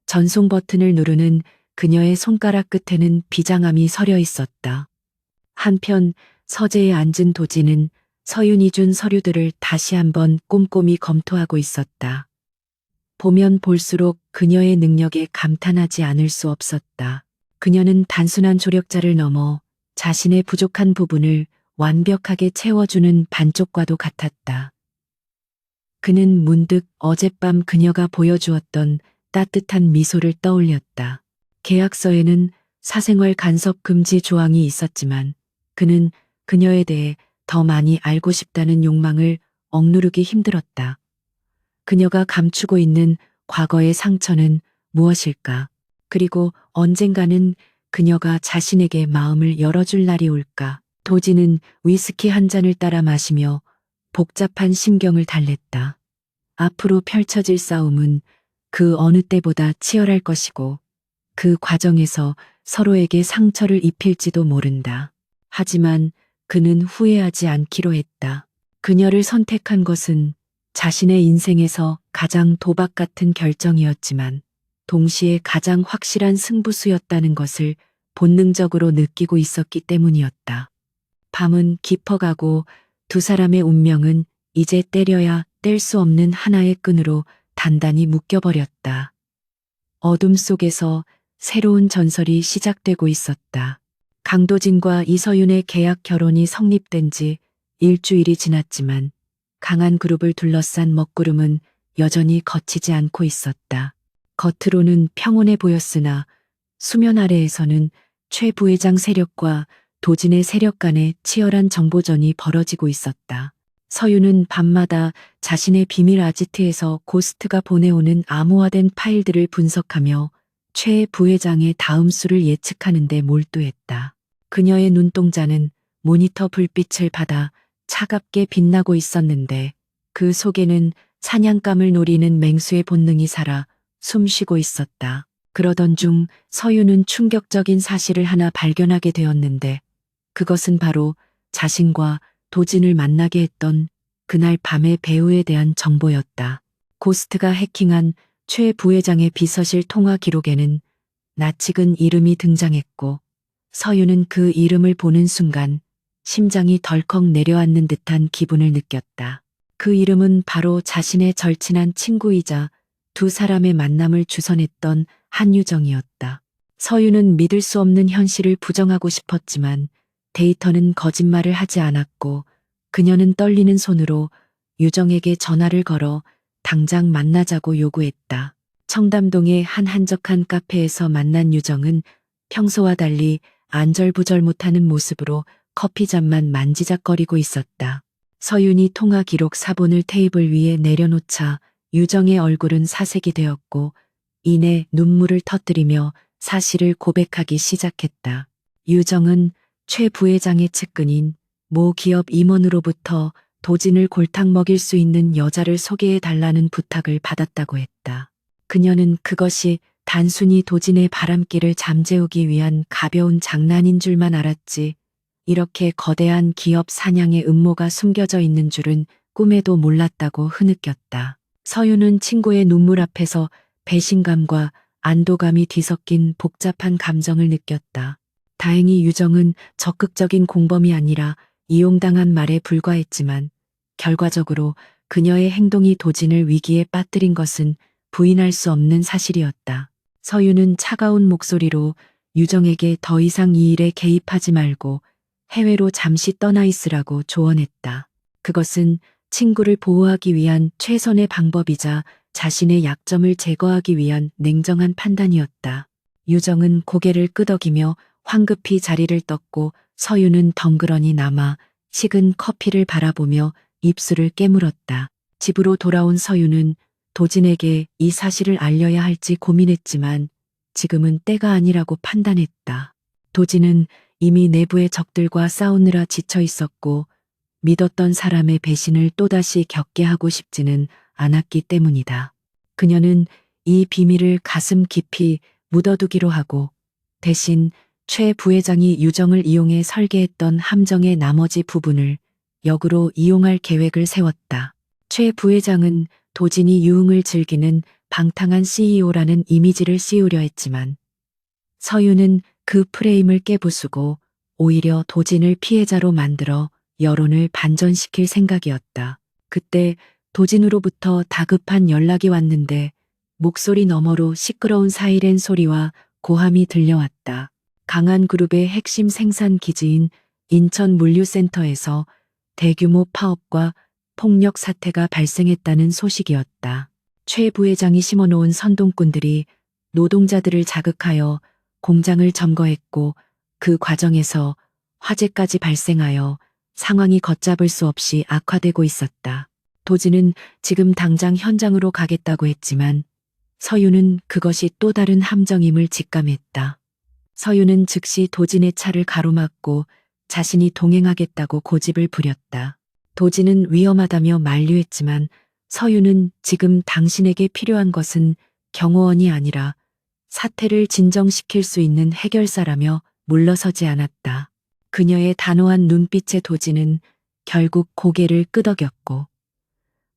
전송 버튼을 누르는 그녀의 손가락 끝에는 비장함이 서려 있었다. 한편 서재에 앉은 도진은 서윤이 준 서류들을 다시 한번 꼼꼼히 검토하고 있었다. 보면 볼수록 그녀의 능력에 감탄하지 않을 수 없었다. 그녀는 단순한 조력자를 넘어 자신의 부족한 부분을 완벽하게 채워주는 반쪽과도 같았다. 그는 문득 어젯밤 그녀가 보여주었던 따뜻한 미소를 떠올렸다. 계약서에는 사생활 간섭 금지 조항이 있었지만 그는 그녀에 대해 더 많이 알고 싶다는 욕망을 억누르기 힘들었다. 그녀가 감추고 있는 과거의 상처는 무엇일까? 그리고 언젠가는 그녀가 자신에게 마음을 열어줄 날이 올까? 도진은 위스키 한 잔을 따라 마시며 복잡한 심경을 달랬다. 앞으로 펼쳐질 싸움은 그 어느 때보다 치열할 것이고 그 과정에서 서로에게 상처를 입힐지도 모른다. 하지만 그는 후회하지 않기로 했다. 그녀를 선택한 것은 자신의 인생에서 가장 도박 같은 결정이었지만 동시에 가장 확실한 승부수였다는 것을 본능적으로 느끼고 있었기 때문이었다. 밤은 깊어가고 두 사람의 운명은 이제 떼려야 뗄 수 없는 하나의 끈으로 단단히 묶여버렸다. 어둠 속에서 새로운 전설이 시작되고 있었다. 강도진과 이서윤의 계약 결혼이 성립된 지 일주일이 지났지만 강한 그룹을 둘러싼 먹구름은 여전히 거치지 않고 있었다. 겉으로는 평온해 보였으나 수면 아래에서는 최 부회장 세력과 도진의 세력 간의 치열한 정보전이 벌어지고 있었다. 서윤은 밤마다 자신의 비밀 아지트에서 고스트가 보내오는 암호화된 파일들을 분석하며 최 부회장의 다음 수를 예측하는 데 몰두했다. 그녀의 눈동자는 모니터 불빛을 받아 차갑게 빛나고 있었는데 그 속에는 사냥감을 노리는 맹수의 본능이 살아 숨쉬고 있었다. 그러던 중 서윤은 충격적인 사실을 하나 발견하게 되었는데 그것은 바로 자신과 도진을 만나게 했던 그날 밤의 배우에 대한 정보였다. 고스트가 해킹한 최 부회장의 비서실 통화 기록에는 낯익은 이름이 등장했고 서윤은 그 이름을 보는 순간 심장이 덜컥 내려앉는 듯한 기분을 느꼈다. 그 이름은 바로 자신의 절친한 친구이자 두 사람의 만남을 주선했던 한유정이었다. 서윤은 믿을 수 없는 현실을 부정하고 싶었지만 데이터는 거짓말을 하지 않았고 그녀는 떨리는 손으로 유정에게 전화를 걸어 당장 만나자고 요구했다. 청담동의 한 한적한 카페에서 만난 유정은 평소와 달리 안절부절 못하는 모습으로 커피잔만 만지작거리고 있었다. 서윤이 통화 기록 사본을 테이블 위에 내려놓자 유정의 얼굴은 사색이 되었고 이내 눈물을 터뜨리며 사실을 고백하기 시작했다. 유정은 최 부회장의 측근인 모 기업 임원으로부터 도진을 골탕 먹일 수 있는 여자를 소개해 달라는 부탁을 받았다고 했다. 그녀는 그것이 단순히 도진의 바람길을 잠재우기 위한 가벼운 장난인 줄만 알았지 이렇게 거대한 기업 사냥의 음모가 숨겨져 있는 줄은 꿈에도 몰랐다고 흐느꼈다. 서윤은 친구의 눈물 앞에서 배신감과 안도감이 뒤섞인 복잡한 감정을 느꼈다. 다행히 유정은 적극적인 공범이 아니라 이용당한 말에 불과했지만 결과적으로 그녀의 행동이 도진을 위기에 빠뜨린 것은 부인할 수 없는 사실이었다. 서윤은 차가운 목소리로 유정에게 더 이상 이 일에 개입하지 말고 해외로 잠시 떠나 있으라고 조언했다. 그것은 친구를 보호하기 위한 최선의 방법이자 자신의 약점을 제거하기 위한 냉정한 판단이었다. 유정은 고개를 끄덕이며 황급히 자리를 떴고 서윤은 덩그러니 남아 식은 커피를 바라보며 입술을 깨물었다. 집으로 돌아온 서윤은 도진에게 이 사실을 알려야 할지 고민했지만 지금은 때가 아니라고 판단했다. 도진은 이미 내부의 적들과 싸우느라 지쳐 있었고 믿었던 사람의 배신을 또다시 겪게 하고 싶지는 않았기 때문이다. 그녀는 이 비밀을 가슴 깊이 묻어두기로 하고 대신 최 부회장이 유정을 이용해 설계했던 함정의 나머지 부분을 역으로 이용할 계획을 세웠다. 최 부회장은 도진이 유흥을 즐기는 방탕한 CEO라는 이미지를 씌우려 했지만 서윤은 그 프레임을 깨부수고 오히려 도진을 피해자로 만들어 여론을 반전시킬 생각이었다. 그때 도진으로부터 다급한 연락이 왔는데 목소리 너머로 시끄러운 사이렌 소리와 고함이 들려왔다. 강한 그룹의 핵심 생산 기지인 인천 물류센터에서 대규모 파업과 폭력 사태가 발생했다는 소식이었다. 최 부회장이 심어놓은 선동꾼들이 노동자들을 자극하여 공장을 점거했고 그 과정에서 화재까지 발생하여 상황이 걷잡을 수 없이 악화되고 있었다. 도진은 지금 당장 현장으로 가겠다고 했지만 서윤은 그것이 또 다른 함정임을 직감했다. 서윤은 즉시 도진의 차를 가로막고 자신이 동행하겠다고 고집을 부렸다. 도진은 위험하다며 만류했지만 서윤은 지금 당신에게 필요한 것은 경호원이 아니라 사태를 진정시킬 수 있는 해결사라며 물러서지 않았다. 그녀의 단호한 눈빛에 도진은 결국 고개를 끄덕였고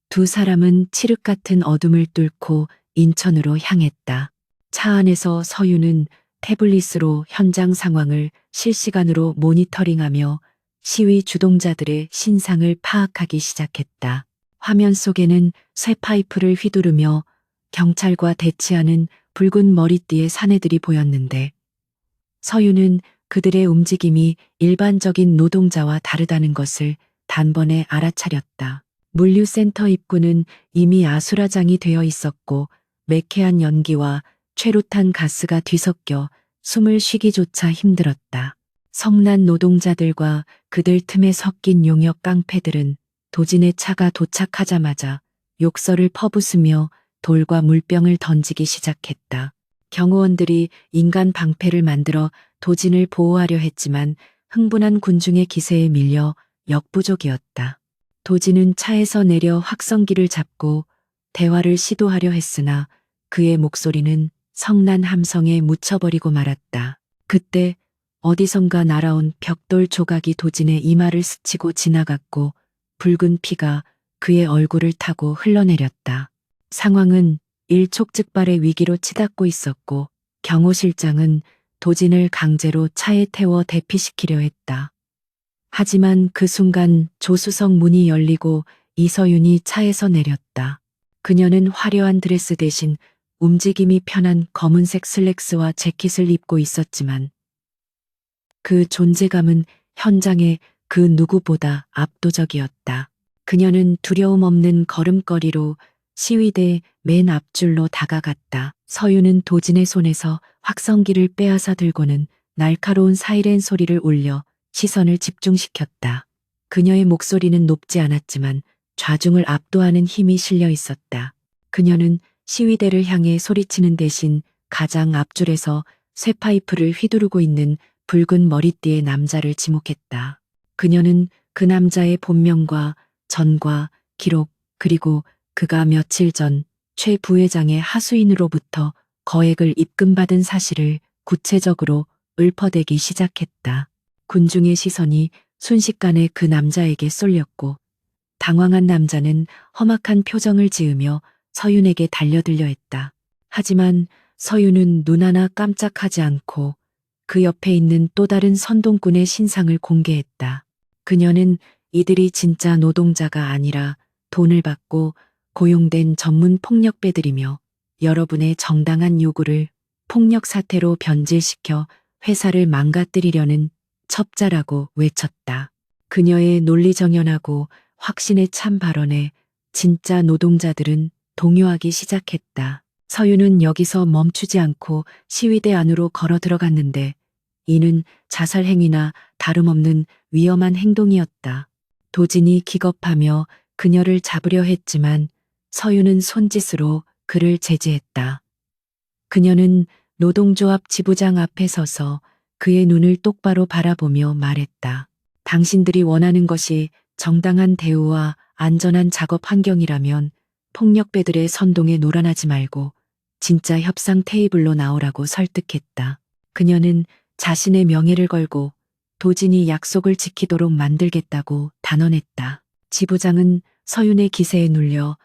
두 사람은 칠흑 같은 어둠을 뚫고 인천으로 향했다. 차 안에서 서윤은 태블릿으로 현장 상황을 실시간으로 모니터링하며 시위 주동자들의 신상을 파악하기 시작했다. 화면 속에는 쇠파이프를 휘두르며 경찰과 대치하는 붉은 머리띠의 사내들이 보였는데 서윤은 그들의 움직임이 일반적인 노동자와 다르다는 것을 단번에 알아차렸다. 물류센터 입구는 이미 아수라장이 되어 있었고 매캐한 연기와 최루탄 가스가 뒤섞여 숨을 쉬기조차 힘들었다. 성난 노동자들과 그들 틈에 섞인 용역 깡패들은 도진의 차가 도착하자마자 욕설을 퍼부수며 돌과 물병을 던지기 시작했다. 경호원들이 인간 방패를 만들어 도진을 보호하려 했지만 흥분한 군중의 기세에 밀려 역부족이었다. 도진은 차에서 내려 확성기를 잡고 대화를 시도하려 했으나 그의 목소리는 성난 함성에 묻혀버리고 말았다. 그때 어디선가 날아온 벽돌 조각이 도진의 이마를 스치고 지나갔고 붉은 피가 그의 얼굴을 타고 흘러내렸다. 상황은 일촉즉발의 위기로 치닫고 있었고 경호실장은 도진을 강제로 차에 태워 대피시키려 했다. 하지만 그 순간 조수석 문이 열리고 이서윤이 차에서 내렸다. 그녀는 화려한 드레스 대신 움직임이 편한 검은색 슬랙스와 재킷을 입고 있었지만 그 존재감은 현장의 그 누구보다 압도적이었다. 그녀는 두려움 없는 걸음걸이로 시위대 맨 앞줄로 다가갔다. 서윤은 도진의 손에서 확성기를 빼앗아 들고는 날카로운 사이렌 소리를 울려 시선을 집중시켰다. 그녀의 목소리는 높지 않았지만 좌중을 압도하는 힘이 실려 있었다. 그녀는 시위대를 향해 소리치는 대신 가장 앞줄에서 쇠파이프를 휘두르고 있는 붉은 머리띠의 남자를 지목했다. 그녀는 그 남자의 본명과 전과 기록 그리고 그가 며칠 전 최 부회장의 하수인으로부터 거액을 입금받은 사실을 구체적으로 읊어대기 시작했다. 군중의 시선이 순식간에 그 남자에게 쏠렸고 당황한 남자는 험악한 표정을 지으며 서윤에게 달려들려 했다. 하지만 서윤은 눈 하나 깜짝하지 않고 그 옆에 있는 또 다른 선동꾼의 신상을 공개했다. 그녀는 이들이 진짜 노동자가 아니라 돈을 받고 고용된 전문 폭력배들이며 여러분의 정당한 요구를 폭력 사태로 변질시켜 회사를 망가뜨리려는 첩자라고 외쳤다. 그녀의 논리정연하고 확신에 찬 발언에 진짜 노동자들은 동요하기 시작했다. 서윤은 여기서 멈추지 않고 시위대 안으로 걸어 들어갔는데 이는 자살 행위나 다름없는 위험한 행동이었다. 도진이 기겁하며 그녀를 잡으려 했지만 서윤은 손짓으로 그를 제지했다. 그녀는 노동조합 지부장 앞에 서서 그의 눈을 똑바로 바라보며 말했다. 당신들이 원하는 것이 정당한 대우와 안전한 작업 환경이라면 폭력배들의 선동에 놀아나지 말고 진짜 협상 테이블로 나오라고 설득했다. 그녀는 자신의 명예를 걸고 도진이 약속을 지키도록 만들겠다고 단언했다. 지부장은 서윤의 기세에 눌려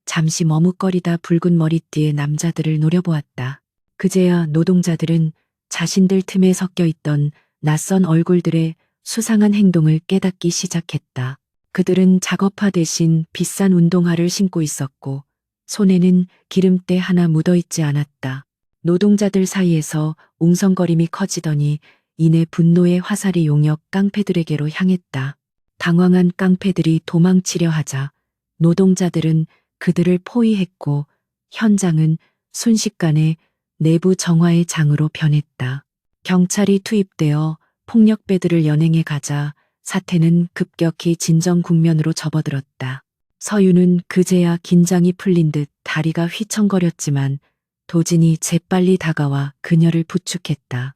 잠시 머뭇거리다 붉은 머리띠의 남자들을 노려보았다. 그제야 노동자들은 자신들 틈에 섞여 있던 낯선 얼굴들의 수상한 행동을 깨닫기 시작했다. 그들은 작업화 대신 비싼 운동화를 신고 있었고 손에는 기름때 하나 묻어있지 않았다. 노동자들 사이에서 웅성거림이 커지더니 이내 분노의 화살이 용역 깡패들에게로 향했다. 당황한 깡패들이 도망치려 하자 노동자들은 그들을 포위했고 현장은 순식간에 내부 정화의 장으로 변했다. 경찰이 투입되어 폭력배들을 연행해 가자 사태는 급격히 진정 국면으로 접어들었다. 서윤은 그제야 긴장이 풀린 듯 다리가 휘청거렸지만 도진이 재빨리 다가와 그녀를 부축했다.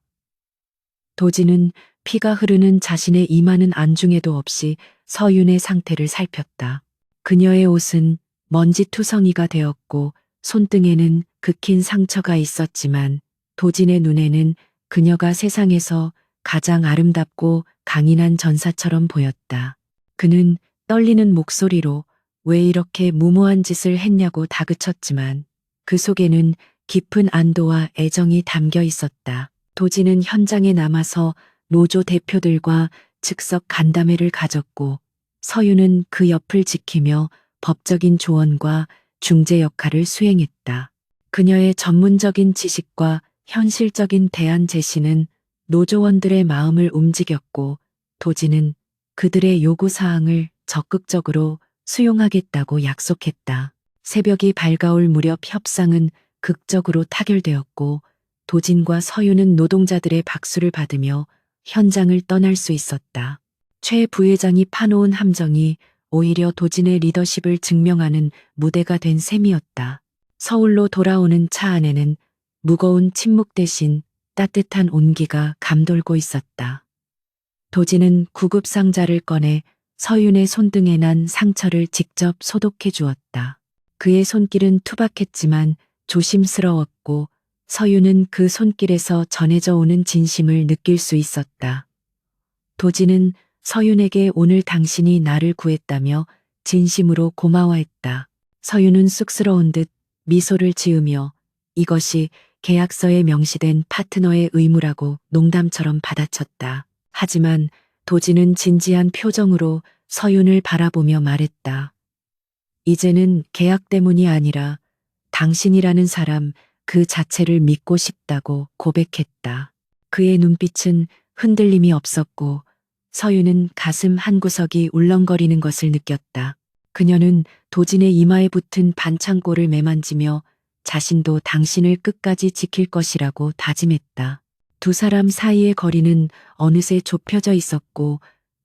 도진은 피가 흐르는 자신의 이마는 안중에도 없이 서윤의 상태를 살폈다. 그녀의 옷은 먼지투성이가 되었고 손등에는 긁힌 상처가 있었지만 도진의 눈에는 그녀가 세상에서 가장 아름답고 강인한 전사처럼 보였다. 그는 떨리는 목소리로 왜 이렇게 무모한 짓을 했냐고 다그쳤지만 그 속에는 깊은 안도와 애정이 담겨 있었다. 도진은 현장에 남아서 노조 대표들과 즉석 간담회를 가졌고 서윤은 그 옆을 지키며 법적인 조언과 중재 역할을 수행했다. 그녀의 전문적인 지식과 현실적인 대안 제시는 노조원들의 마음을 움직였고 도지는 그들의 요구사항을 적극적으로 수용하겠다고 약속했다. 새벽이 밝아올 무렵 협상은 극적으로 타결되었고 도진과 서윤은 노동자들의 박수를 받으며 현장을 떠날 수 있었다. 최 부회장이 파놓은 함정이 오히려 도진의 리더십을 증명하는 무대가 된 셈이었다. 서울로 돌아오는 차 안에는 무거운 침묵 대신 따뜻한 온기가 감돌고 있었다. 도진은 구급상자를 꺼내 서윤의 손등에 난 상처를 직접 소독해 주었다. 그의 손길은 투박했지만 조심스러웠고 서윤은 그 손길에서 전해져 오는 진심을 느낄 수 있었다. 도진은 서윤에게 오늘 당신이 나를 구했다며 진심으로 고마워했다. 서윤은 쑥스러운 듯 미소를 지으며 이것이 계약서에 명시된 파트너의 의무라고 농담처럼 받아쳤다. 하지만 도진은 진지한 표정으로 서윤을 바라보며 말했다. 이제는 계약 때문이 아니라 당신이라는 사람 그 자체를 믿고 싶다고 고백했다. 그의 눈빛은 흔들림이 없었고 서윤은 가슴 한구석이 울렁거리는 것을 느꼈다. 그녀는 도진의 이마에 붙은 반창고를 매만지며 자신도 당신을 끝까지 지킬 것이라고 다짐했다. 두 사람 사이의 거리는 어느새 좁혀져 있었고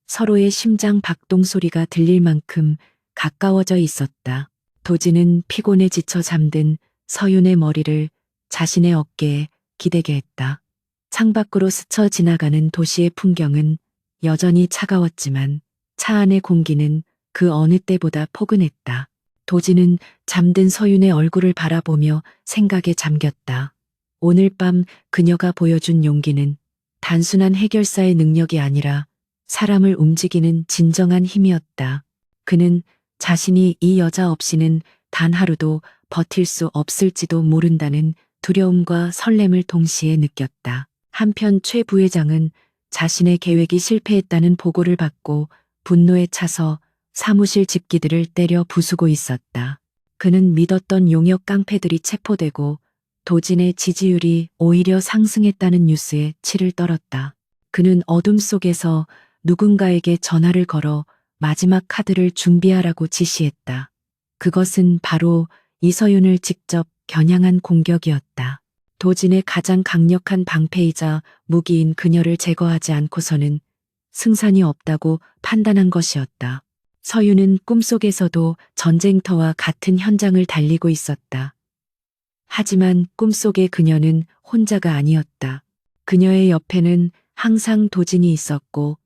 서로의 심장 박동 소리가 들릴 만큼 가까워져 있었다. 도진은 피곤에 지쳐 잠든 서윤의 머리를 자신의 어깨에 기대게 했다. 창밖으로 스쳐 지나가는 도시의 풍경은 여전히 차가웠지만 차 안의 공기는 그 어느 때보다 포근했다. 도진은 잠든 서윤의 얼굴을 바라보며 생각에 잠겼다. 오늘 밤 그녀가 보여준 용기는 단순한 해결사의 능력이 아니라 사람을 움직이는 진정한 힘이었다. 그는 자신이 이 여자 없이는 단 하루도 버틸 수 없을지도 모른다는 두려움과 설렘을 동시에 느꼈다. 한편 최 부회장은 자신의 계획이 실패했다는 보고를 받고 분노에 차서 사무실 집기들을 때려 부수고 있었다. 그는 믿었던 용역 깡패들이 체포되고 도진의 지지율이 오히려 상승했다는 뉴스에 치를 떨었다. 그는 어둠 속에서 누군가에게 전화를 걸어 마지막 카드를 준비하라고 지시했다. 그것은 바로 이서윤을 직접 겨냥한 공격이었다. 도진의 가장 강력한 방패이자 무기인 그녀를 제거하지 않고서는 승산이 없다고 판단한 것이었다. 서윤은 꿈속에서도 전쟁터와 같은 현장을 달리고 있었다. 하지만 꿈속의 그녀는 혼자가 아니었다. 그녀의 옆에는 항상 도진이 있었고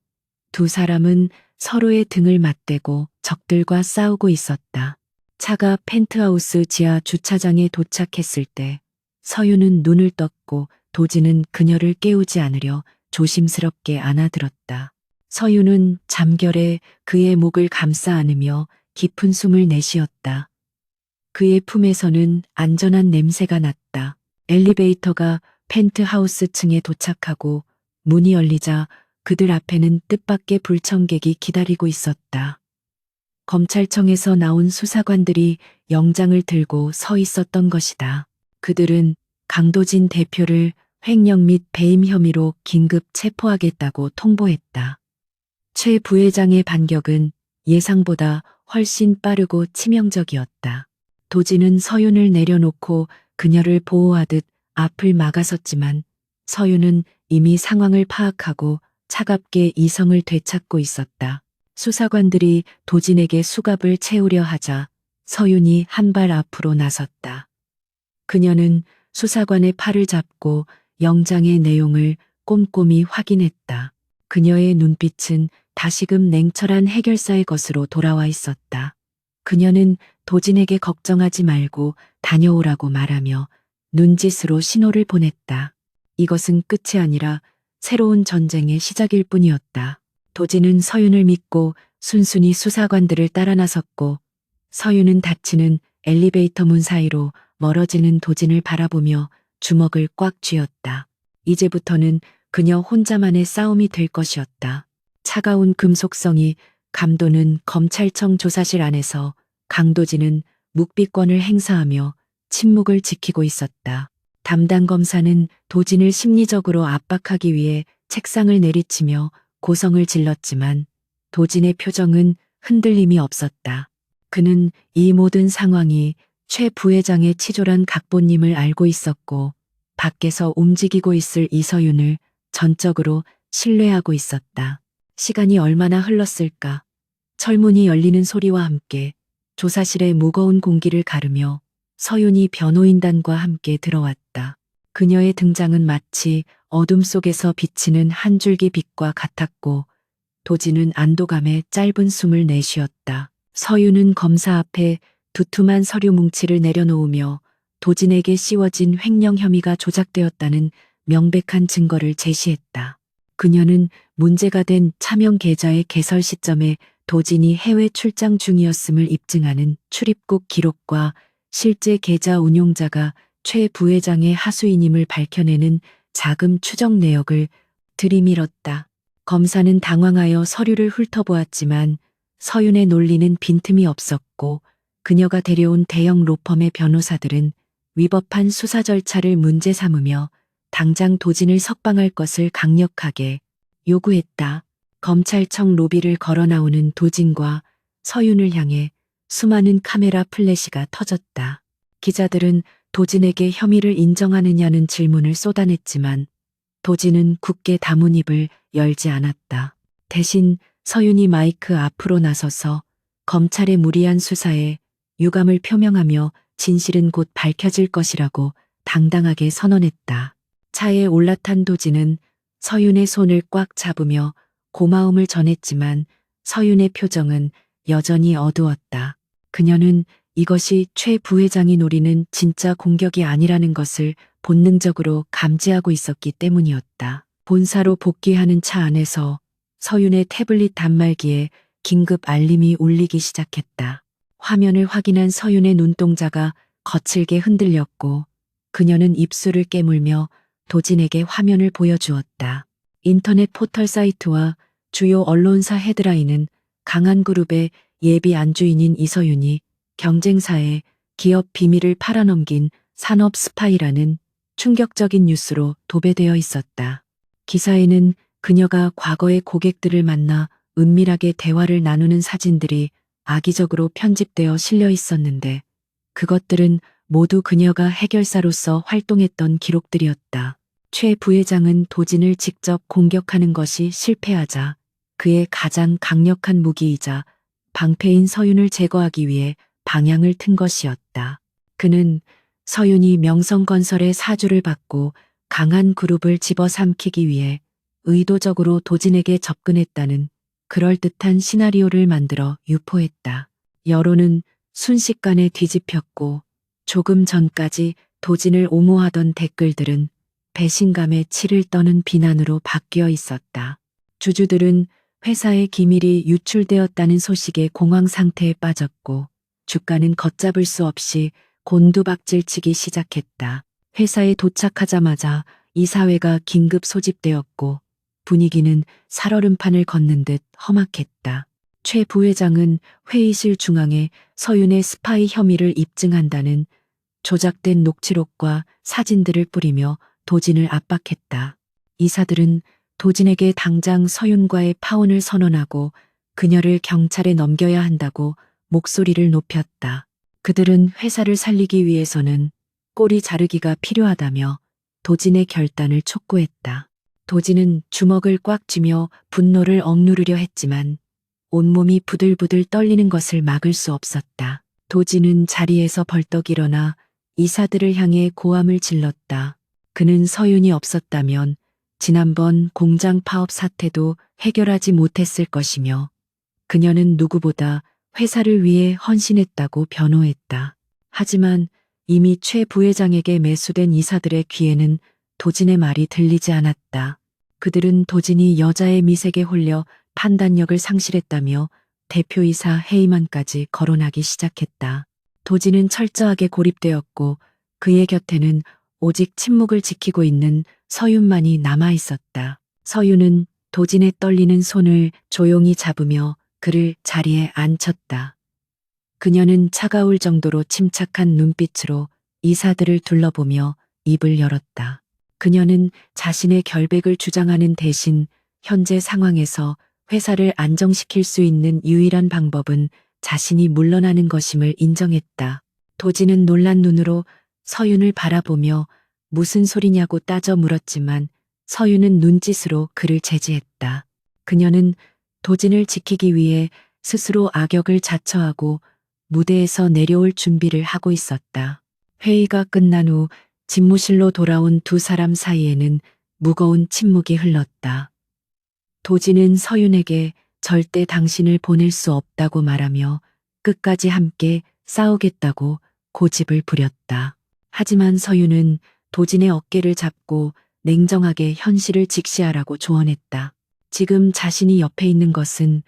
두 사람은 서로의 등을 맞대고 적들과 싸우고 있었다. 차가 펜트하우스 지하 주차장에 도착했을 때 서윤은 눈을 떴고 도진은 그녀를 깨우지 않으려 조심스럽게 안아들었다. 서윤은 잠결에 그의 목을 감싸 안으며 깊은 숨을 내쉬었다. 그의 품에서는 안전한 냄새가 났다. 엘리베이터가 펜트하우스 층에 도착하고 문이 열리자 그들 앞에는 뜻밖의 불청객이 기다리고 있었다. 검찰청에서 나온 수사관들이 영장을 들고 서 있었던 것이다. 그들은 강도진 대표를 횡령 및 배임 혐의로 긴급 체포하겠다고 통보했다. 최 부회장의 반격은 예상보다 훨씬 빠르고 치명적이었다. 도진은 서윤을 내려놓고 그녀를 보호하듯 앞을 막아섰지만 서윤은 이미 상황을 파악하고 차갑게 이성을 되찾고 있었다. 수사관들이 도진에게 수갑을 채우려 하자 서윤이 한 발 앞으로 나섰다. 그녀는 수사관의 팔을 잡고 영장의 내용을 꼼꼼히 확인했다. 그녀의 눈빛은 다시금 냉철한 해결사의 것으로 돌아와 있었다. 그녀는 도진에게 걱정하지 말고 다녀오라고 말하며 눈짓으로 신호를 보냈다. 이것은 끝이 아니라 새로운 전쟁의 시작일 뿐이었다. 도진은 서윤을 믿고 순순히 수사관들을 따라 나섰고 서윤은 닫히는 엘리베이터 문 사이로 멀어지는 도진을 바라보며 주먹을 꽉 쥐었다. 이제부터는 그녀 혼자만의 싸움이 될 것이었다. 차가운 금속성이 감도는 검찰청 조사실 안에서 강도진은 묵비권을 행사하며 침묵을 지키고 있었다. 담당 검사는 도진을 심리적으로 압박하기 위해 책상을 내리치며 고성을 질렀지만 도진의 표정은 흔들림이 없었다. 그는 이 모든 상황이 최 부회장의 치졸한 각본님을 알고 있었고 밖에서 움직이고 있을 이서윤을 전적으로 신뢰하고 있었다. 시간이 얼마나 흘렀을까? 철문이 열리는 소리와 함께 조사실의 무거운 공기를 가르며 서윤이 변호인단과 함께 들어왔다. 그녀의 등장은 마치 어둠 속에서 비치는 한 줄기 빛과 같았고 도진은 안도감에 짧은 숨을 내쉬었다. 서윤은 검사 앞에 두툼한 서류 뭉치를 내려놓으며 도진에게 씌워진 횡령 혐의가 조작되었다는 명백한 증거를 제시했다. 그녀는 문제가 된 차명 계좌의 개설 시점에 도진이 해외 출장 중이었음을 입증하는 출입국 기록과 실제 계좌 운용자가 최 부회장의 하수인임을 밝혀내는 자금 추적 내역을 들이밀었다. 검사는 당황하여 서류를 훑어보았지만 서윤의 논리는 빈틈이 없었고 그녀가 데려온 대형 로펌의 변호사들은 위법한 수사 절차를 문제 삼으며 당장 도진을 석방할 것을 강력하게 요구했다. 검찰청 로비를 걸어 나오는 도진과 서윤을 향해 수많은 카메라 플래시가 터졌다. 기자들은 도진에게 혐의를 인정하느냐는 질문을 쏟아냈지만 도진은 굳게 다문 입을 열지 않았다. 대신 서윤이 마이크 앞으로 나서서 검찰의 무리한 수사에 유감을 표명하며 진실은 곧 밝혀질 것이라고 당당하게 선언했다. 차에 올라탄 도진은 서윤의 손을 꽉 잡으며 고마움을 전했지만 서윤의 표정은 여전히 어두웠다. 그녀는 이것이 최 부회장이 노리는 진짜 공격이 아니라는 것을 본능적으로 감지하고 있었기 때문이었다. 본사로 복귀하는 차 안에서 서윤의 태블릿 단말기에 긴급 알림이 울리기 시작했다. 화면을 확인한 서윤의 눈동자가 거칠게 흔들렸고 그녀는 입술을 깨물며 도진에게 화면을 보여주었다. 인터넷 포털 사이트와 주요 언론사 헤드라인은 강한그룹의 예비 안주인인 이서윤이 경쟁사에 기업 비밀을 팔아넘긴 산업 스파이라는 충격적인 뉴스로 도배되어 있었다. 기사에는 그녀가 과거의 고객들을 만나 은밀하게 대화를 나누는 사진들이 악의적으로 편집되어 실려 있었는데 그것들은 모두 그녀가 해결사로서 활동했던 기록들이었다. 최 부회장은 도진을 직접 공격하는 것이 실패하자 그의 가장 강력한 무기이자 방패인 서윤을 제거하기 위해 방향을 튼 것이었다. 그는 서윤이 명성건설의 사주를 받고 강한 그룹을 집어삼키기 위해 의도적으로 도진에게 접근했다는 그럴듯한 시나리오를 만들어 유포했다. 여론은 순식간에 뒤집혔고 조금 전까지 도진을 옹호하던 댓글들은 배신감에 치를 떠는 비난으로 바뀌어 있었다. 주주들은 회사의 기밀이 유출되었다는 소식에 공황 상태에 빠졌고 주가는 걷잡을 수 없이 곤두박질치기 시작했다. 회사에 도착하자마자 이사회가 긴급 소집되었고 분위기는 살얼음판을 걷는 듯 험악했다. 최 부회장은 회의실 중앙에 서윤의 스파이 혐의를 입증한다는 조작된 녹취록과 사진들을 뿌리며 도진을 압박했다. 이사들은 도진에게 당장 서윤과의 파혼을 선언하고 그녀를 경찰에 넘겨야 한다고 목소리를 높였다. 그들은 회사를 살리기 위해서는 꼬리 자르기가 필요하다며 도진의 결단을 촉구했다. 도진은 주먹을 꽉 쥐며 분노를 억누르려 했지만 온몸이 부들부들 떨리는 것을 막을 수 없었다. 도진은 자리에서 벌떡 일어나 이사들을 향해 고함을 질렀다. 그는 서윤이 없었다면 지난번 공장 파업 사태도 해결하지 못했을 것이며 그녀는 누구보다 회사를 위해 헌신했다고 변호했다. 하지만 이미 최 부회장에게 매수된 이사들의 귀에는 도진의 말이 들리지 않았다. 그들은 도진이 여자의 미색에 홀려 판단력을 상실했다며 대표이사 해임안까지 거론하기 시작했다. 도진은 철저하게 고립되었고 그의 곁에는 오직 침묵을 지키고 있는 서윤만이 남아 있었다. 서윤은 도진의 떨리는 손을 조용히 잡으며 그를 자리에 앉혔다. 그녀는 차가울 정도로 침착한 눈빛으로 이사들을 둘러보며 입을 열었다. 그녀는 자신의 결백을 주장하는 대신 현재 상황에서 회사를 안정시킬 수 있는 유일한 방법은 자신이 물러나는 것임을 인정했다. 도진은 놀란 눈으로 서윤을 바라보며 무슨 소리냐고 따져 물었지만 서윤은 눈짓으로 그를 제지했다. 그녀는 도진을 지키기 위해 스스로 악역을 자처하고 무대에서 내려올 준비를 하고 있었다. 회의가 끝난 후 집무실로 돌아온 두 사람 사이에는 무거운 침묵이 흘렀다. 도진은 서윤에게 절대 당신을 보낼 수 없다고 말하며 끝까지 함께 싸우겠다고 고집을 부렸다. 하지만 서윤은 도진의 어깨를 잡고 냉정하게 현실을 직시하라고 조언했다. 지금 자신이 옆에 있는 것은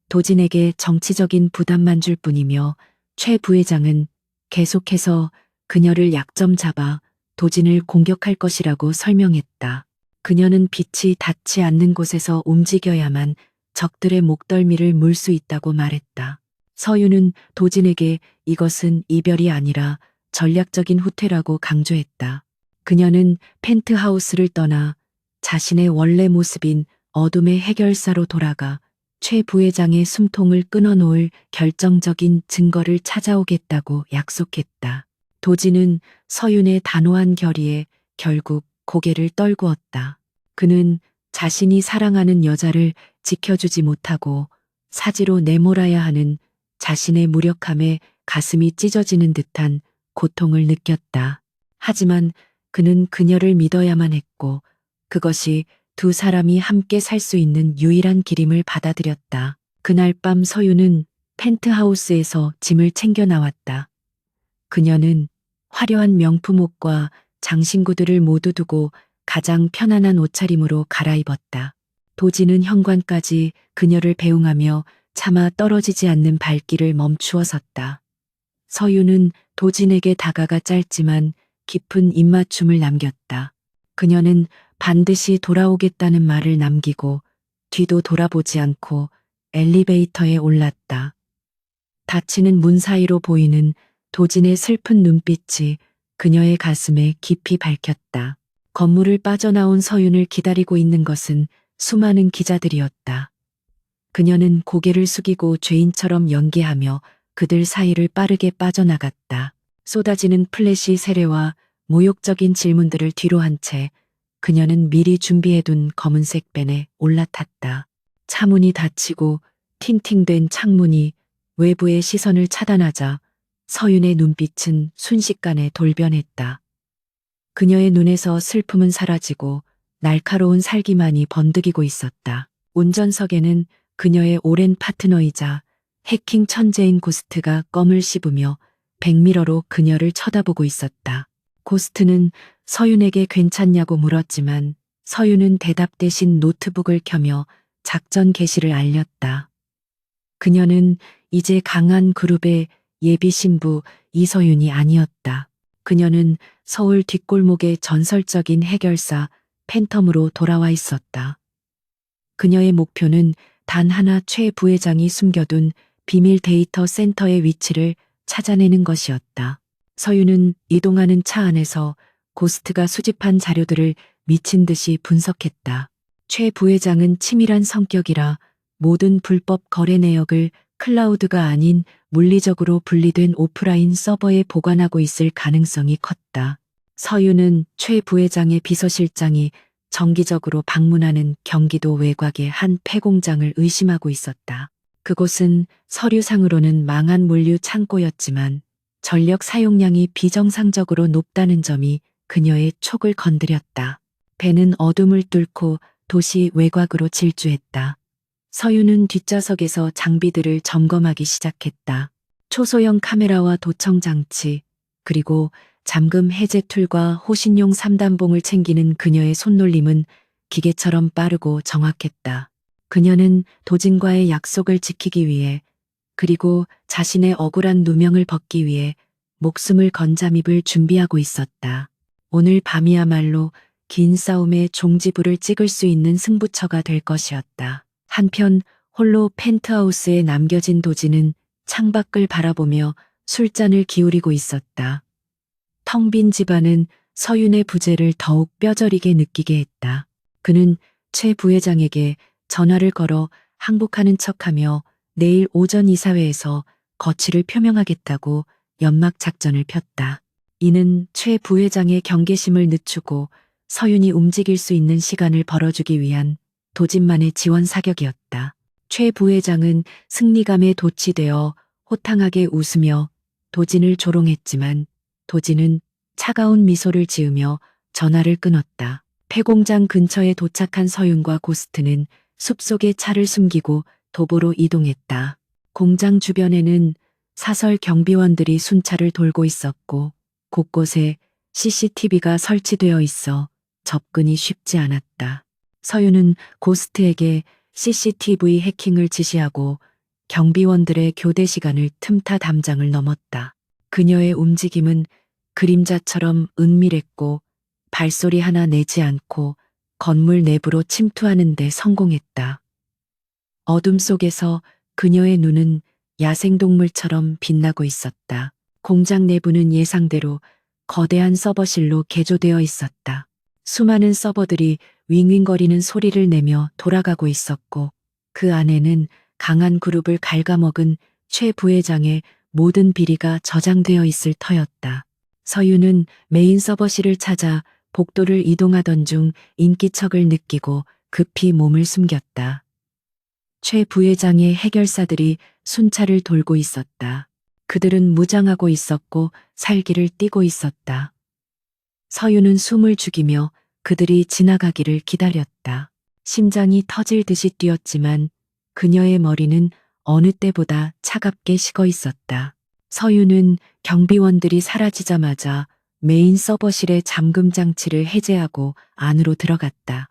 도진에게 정치적인 부담만 줄 뿐이며 최 부회장은 계속해서 그녀를 약점 잡아 도진을 공격할 것이라고 설명했다. 그녀는 빛이 닿지 않는 곳에서 움직여야만 적들의 목덜미를 물 수 있다고 말했다. 서윤은 도진에게 이것은 이별이 아니라 전략적인 후퇴라고 강조했다. 그녀는 펜트하우스를 떠나 자신의 원래 모습인 어둠의 해결사로 돌아가 최 부회장의 숨통을 끊어놓을 결정적인 증거를 찾아오겠다고 약속했다. 도진은 서윤의 단호한 결의에 결국 고개를 떨구었다. 그는 자신이 사랑하는 여자를 지켜주지 못하고 사지로 내몰아야 하는 자신의 무력함에 가슴이 찢어지는 듯한 고통을 느꼈다. 하지만 그는 그녀를 믿어야만 했고 그것이 두 사람이 함께 살 수 있는 유일한 길임을 받아들였다. 그날 밤 서윤은 펜트하우스에서 짐을 챙겨 나왔다. 그녀는 화려한 명품 옷과 장신구들을 모두 두고 가장 편안한 옷차림으로 갈아입었다. 도진은 현관까지 그녀를 배웅하며 차마 떨어지지 않는 발길을 멈추어 섰다. 서윤은 도진에게 다가가 짧지만 깊은 입맞춤을 남겼다. 그녀는 반드시 돌아오겠다는 말을 남기고 뒤도 돌아보지 않고 엘리베이터에 올랐다. 닫히는 문 사이로 보이는 도진의 슬픈 눈빛이 그녀의 가슴에 깊이 밝혔다. 건물을 빠져나온 서윤을 기다리고 있는 것은 수많은 기자들이었다. 그녀는 고개를 숙이고 죄인처럼 연기하며 그들 사이를 빠르게 빠져나갔다. 쏟아지는 플래시 세례와 모욕적인 질문들을 뒤로 한 채 그녀는 미리 준비해둔 검은색 벤에 올라탔다. 차문이 닫히고 팅팅된 창문이 외부의 시선을 차단하자 서윤의 눈빛은 순식간에 돌변했다. 그녀의 눈에서 슬픔은 사라지고 날카로운 살기만이 번득이고 있었다. 운전석에는 그녀의 오랜 파트너이자 해킹 천재인 고스트가 껌을 씹으며 백미러로 그녀를 쳐다보고 있었다. 고스트는 서윤에게 괜찮냐고 물었지만 서윤은 대답 대신 노트북을 켜며 작전 개시를 알렸다. 그녀는 이제 강한 그룹의 예비 신부 이서윤이 아니었다. 그녀는 서울 뒷골목의 전설적인 해결사 팬텀으로 돌아와 있었다. 그녀의 목표는 단 하나 최 부회장이 숨겨둔 비밀 데이터 센터의 위치를 찾아내는 것이었다. 서윤은 이동하는 차 안에서 고스트가 수집한 자료들을 미친 듯이 분석했다. 최 부회장은 치밀한 성격이라 모든 불법 거래 내역을 클라우드가 아닌 물리적으로 분리된 오프라인 서버에 보관하고 있을 가능성이 컸다. 서윤은 최 부회장의 비서실장이 정기적으로 방문하는 경기도 외곽의 한 폐공장을 의심하고 있었다. 그곳은 서류상으로는 망한 물류 창고였지만 전력 사용량이 비정상적으로 높다는 점이 그녀의 촉을 건드렸다. 배는 어둠을 뚫고 도시 외곽으로 질주했다. 서윤은 뒷좌석에서 장비들을 점검하기 시작했다. 초소형 카메라와 도청 장치, 그리고 잠금 해제 툴과 호신용 3단봉을 챙기는 그녀의 손놀림은 기계처럼 빠르고 정확했다. 그녀는 도진과의 약속을 지키기 위해 그리고 자신의 억울한 누명을 벗기 위해 목숨을 건 잠입을 준비하고 있었다. 오늘 밤이야말로 긴 싸움에 종지부를 찍을 수 있는 승부처가 될 것이었다. 한편 홀로 펜트하우스에 남겨진 도진은 창밖을 바라보며 술잔을 기울이고 있었다. 텅 빈 집안은 서윤의 부재를 더욱 뼈저리게 느끼게 했다. 그는 최 부회장에게 전화를 걸어 항복하는 척하며 내일 오전 이사회에서 거취를 표명하겠다고 연막 작전을 폈다. 이는 최 부회장의 경계심을 늦추고 서윤이 움직일 수 있는 시간을 벌어주기 위한 도진만의 지원 사격이었다. 최 부회장은 승리감에 도취되어 호탕하게 웃으며 도진을 조롱했지만 도진은 차가운 미소를 지으며 전화를 끊었다. 폐공장 근처에 도착한 서윤과 고스트는 숲속에 차를 숨기고 도보로 이동했다. 공장 주변에는 사설 경비원들이 순찰을 돌고 있었고 곳곳에 CCTV가 설치되어 있어 접근이 쉽지 않았다. 서윤은 고스트에게 CCTV 해킹을 지시하고 경비원들의 교대 시간을 틈타 담장을 넘었다. 그녀의 움직임은 그림자처럼 은밀했고 발소리 하나 내지 않고 건물 내부로 침투하는 데 성공했다. 어둠 속에서 그녀의 눈은 야생동물처럼 빛나고 있었다. 공장 내부는 예상대로 거대한 서버실로 개조되어 있었다. 수많은 서버들이 윙윙거리는 소리를 내며 돌아가고 있었고 그 안에는 강한 그룹을 갉아먹은 최 부회장의 모든 비리가 저장되어 있을 터였다. 서윤은 메인 서버실을 찾아 복도를 이동하던 중 인기척을 느끼고 급히 몸을 숨겼다. 최 부회장의 해결사들이 순찰을 돌고 있었다. 그들은 무장하고 있었고 살기를 띠고 있었다. 서윤은 숨을 죽이며 그들이 지나가기를 기다렸다. 심장이 터질 듯이 뛰었지만 그녀의 머리는 어느 때보다 차갑게 식어 있었다. 서윤은 경비원들이 사라지자마자 메인 서버실의 잠금 장치를 해제하고 안으로 들어갔다.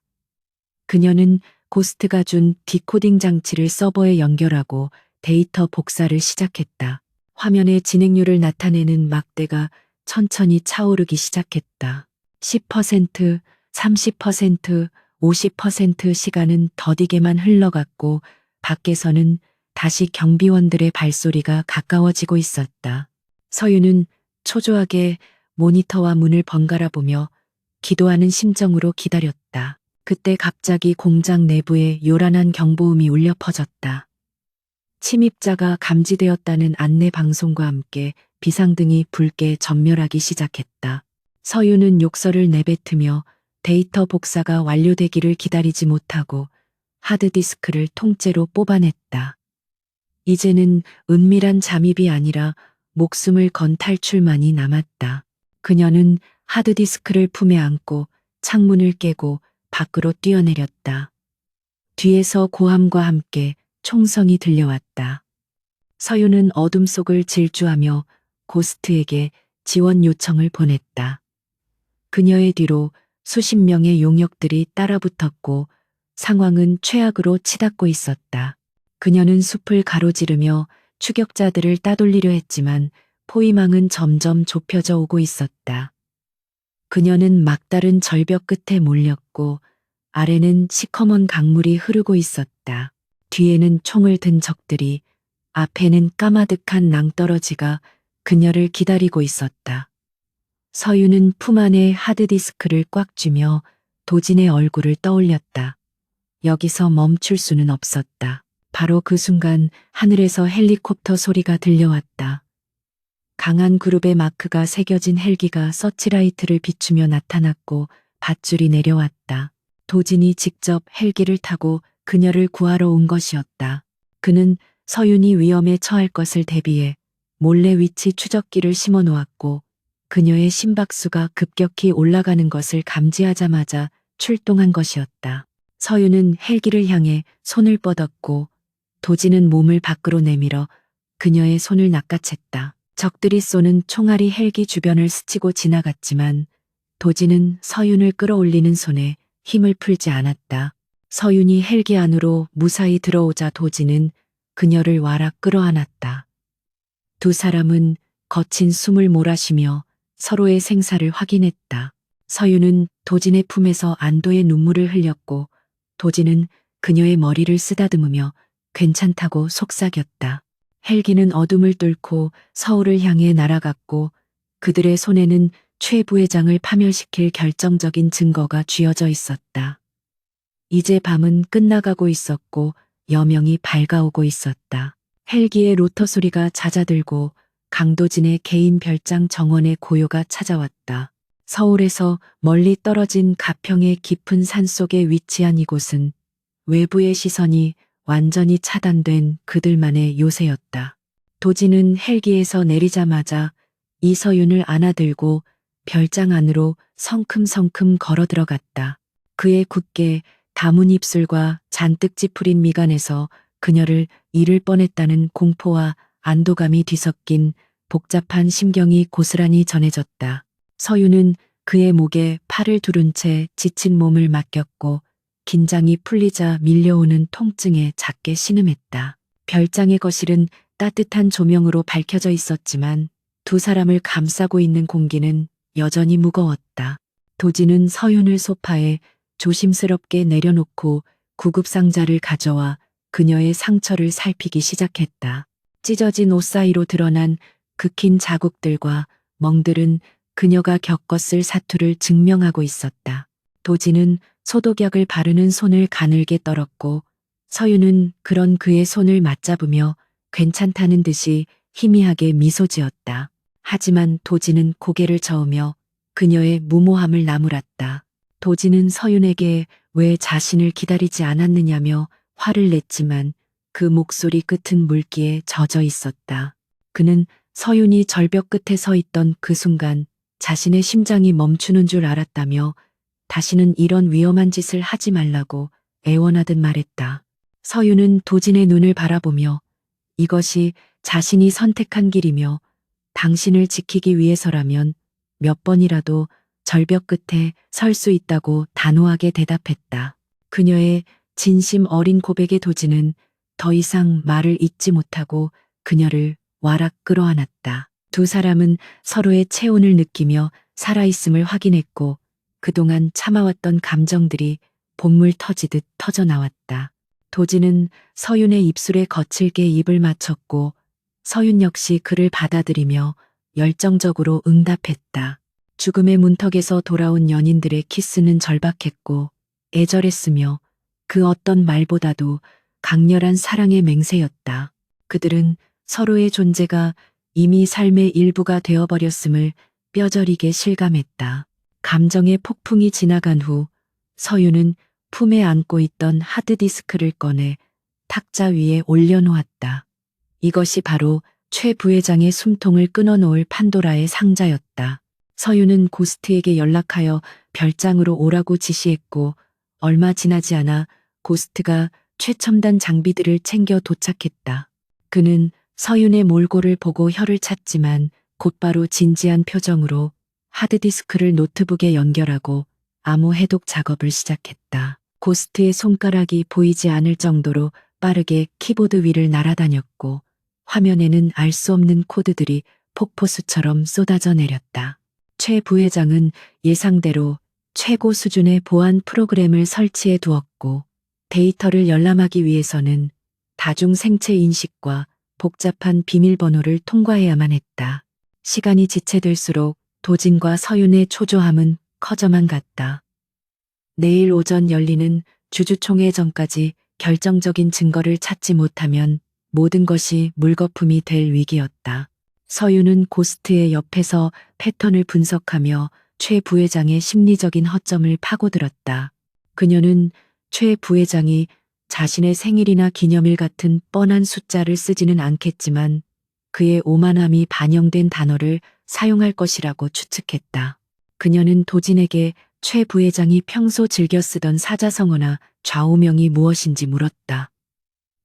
그녀는 고스트가 준 디코딩 장치를 서버에 연결하고 데이터 복사를 시작했다. 화면에 진행률을 나타내는 막대가 천천히 차오르기 시작했다. 10%, 30%, 50% 시간은 더디게만 흘러갔고 밖에서는 다시 경비원들의 발소리가 가까워지고 있었다. 서윤은 초조하게 모니터와 문을 번갈아 보며 기도하는 심정으로 기다렸다. 그때 갑자기 공장 내부에 요란한 경보음이 울려 퍼졌다. 침입자가 감지되었다는 안내 방송과 함께 비상등이 붉게 전멸하기 시작했다. 서윤은 욕설을 내뱉으며 데이터 복사가 완료되기를 기다리지 못하고 하드디스크를 통째로 뽑아냈다. 이제는 은밀한 잠입이 아니라 목숨을 건 탈출만이 남았다. 그녀는 하드디스크를 품에 안고 창문을 깨고 밖으로 뛰어내렸다. 뒤에서 고함과 함께 총성이 들려왔다. 서윤은 어둠 속을 질주하며 고스트에게 지원 요청을 보냈다. 그녀의 뒤로 수십 명의 용역들이 따라붙었고 상황은 최악으로 치닫고 있었다. 그녀는 숲을 가로지르며 추격자들을 따돌리려 했지만 포위망은 점점 좁혀져 오고 있었다. 그녀는 막다른 절벽 끝에 몰렸고 아래는 시커먼 강물이 흐르고 있었다. 뒤에는 총을 든 적들이, 앞에는 까마득한 낭떠러지가 그녀를 기다리고 있었다. 서윤은 품 안에 하드디스크를 꽉 쥐며 도진의 얼굴을 떠올렸다. 여기서 멈출 수는 없었다. 바로 그 순간 하늘에서 헬리콥터 소리가 들려왔다. 강한 그룹의 마크가 새겨진 헬기가 서치라이트를 비추며 나타났고 밧줄이 내려왔다. 도진이 직접 헬기를 타고 그녀를 구하러 온 것이었다. 그는 서윤이 위험에 처할 것을 대비해 몰래 위치 추적기를 심어 놓았고 그녀의 심박수가 급격히 올라가는 것을 감지하자마자 출동한 것이었다. 서윤은 헬기를 향해 손을 뻗었고 도진은 몸을 밖으로 내밀어 그녀의 손을 낚아챘다. 적들이 쏘는 총알이 헬기 주변을 스치고 지나갔지만 도진은 서윤을 끌어올리는 손에 힘을 풀지 않았다. 서윤이 헬기 안으로 무사히 들어오자 도진은 그녀를 와락 끌어안았다. 두 사람은 거친 숨을 몰아쉬며 서로의 생사를 확인했다. 서유는 도진의 품에서 안도의 눈물을 흘렸고 도진은 그녀의 머리를 쓰다듬으며 괜찮다고 속삭였다. 헬기는 어둠을 뚫고 서울을 향해 날아갔고 그들의 손에는 최 부회장을 파멸시킬 결정적인 증거가 쥐어져 있었다. 이제 밤은 끝나가고 있었고 여명이 밝아오고 있었다. 헬기의 로터 소리가 잦아들고 강도진의 개인 별장 정원의 고요가 찾아왔다. 서울에서 멀리 떨어진 가평의 깊은 산속에 위치한 이곳은 외부의 시선이 완전히 차단된 그들만의 요새였다. 도진은 헬기에서 내리자마자 이서윤을 안아들고 별장 안으로 성큼성큼 걸어 들어갔다. 그의 굳게 다문 입술과 잔뜩 찌푸린 미간에서 그녀를 잃을 뻔했다는 공포와 안도감이 뒤섞인 복잡한 심경이 고스란히 전해졌다. 서유는 그의 목에 팔을 두른 채 지친 몸을 맡겼고 긴장이 풀리자 밀려오는 통증에 작게 신음했다. 별장의 거실은 따뜻한 조명으로 밝혀져 있었지만 두 사람을 감싸고 있는 공기는 여전히 무거웠다. 도진은 서윤을 소파에 조심스럽게 내려놓고 구급상자를 가져와 그녀의 상처를 살피기 시작했다. 찢어진 옷 사이로 드러난 극힌 자국들과 멍들은 그녀가 겪었을 사투를 증명하고 있었다. 도진은 소독약을 바르는 손을 가늘게 떨었고 서윤은 그런 그의 손을 맞잡으며 괜찮다는 듯이 희미하게 미소 지었다. 하지만 도진은 고개를 저으며 그녀의 무모함을 나무랐다. 도진은 서윤에게 왜 자신을 기다리지 않았느냐며 화를 냈지만 그 목소리 끝은 물기에 젖어 있었다. 그는 서윤이 절벽 끝에 서 있던 그 순간 자신의 심장이 멈추는 줄 알았다며 다시는 이런 위험한 짓을 하지 말라고 애원하듯 말했다. 서윤은 도진의 눈을 바라보며 이것이 자신이 선택한 길이며 당신을 지키기 위해서라면 몇 번이라도 절벽 끝에 설 수 있다고 단호하게 대답했다. 그녀의 진심 어린 고백에 도진은 더 이상 말을 잇지 못하고 그녀를 와락 끌어안았다. 두 사람은 서로의 체온을 느끼며 살아있음을 확인했고 그동안 참아왔던 감정들이 본물 터지듯 터져나왔다. 도진은 서윤의 입술에 거칠게 입을 맞췄고 서윤 역시 그를 받아들이며 열정적으로 응답했다. 죽음의 문턱에서 돌아온 연인들의 키스는 절박했고 애절했으며 그 어떤 말보다도 강렬한 사랑의 맹세였다. 그들은 서로의 존재가 이미 삶의 일부가 되어버렸음을 뼈저리게 실감했다. 감정의 폭풍이 지나간 후 서윤은 품에 안고 있던 하드디스크를 꺼내 탁자 위에 올려놓았다. 이것이 바로 최 부회장의 숨통을 끊어놓을 판도라의 상자였다. 서윤은 고스트에게 연락하여 별장으로 오라고 지시했고 얼마 지나지 않아 고스트가 최첨단 장비들을 챙겨 도착했다. 그는 서윤의 몰골을 보고 혀를 찼지만 곧바로 진지한 표정으로 하드디스크를 노트북에 연결하고 암호 해독 작업을 시작했다. 고스트의 손가락이 보이지 않을 정도로 빠르게 키보드 위를 날아다녔고 화면에는 알 수 없는 코드들이 폭포수처럼 쏟아져 내렸다. 최 부회장은 예상대로 최고 수준의 보안 프로그램을 설치해 두었고 데이터를 열람하기 위해서는 다중 생체 인식과 복잡한 비밀번호를 통과해야만 했다. 시간이 지체될수록 도진과 서윤의 초조함은 커져만 갔다. 내일 오전 열리는 주주총회전까지 결정적인 증거를 찾지 못하면 모든 것이 물거품이 될 위기였다. 서윤은 고스트의 옆에서 패턴을 분석하며 최 부회장의 심리적인 허점을 파고들었다. 그녀는 최 부회장이 자신의 생일이나 기념일 같은 뻔한 숫자를 쓰지는 않겠지만 그의 오만함이 반영된 단어를 사용할 것이라고 추측했다. 그녀는 도진에게 최 부회장이 평소 즐겨 쓰던 사자성어나 좌우명이 무엇인지 물었다.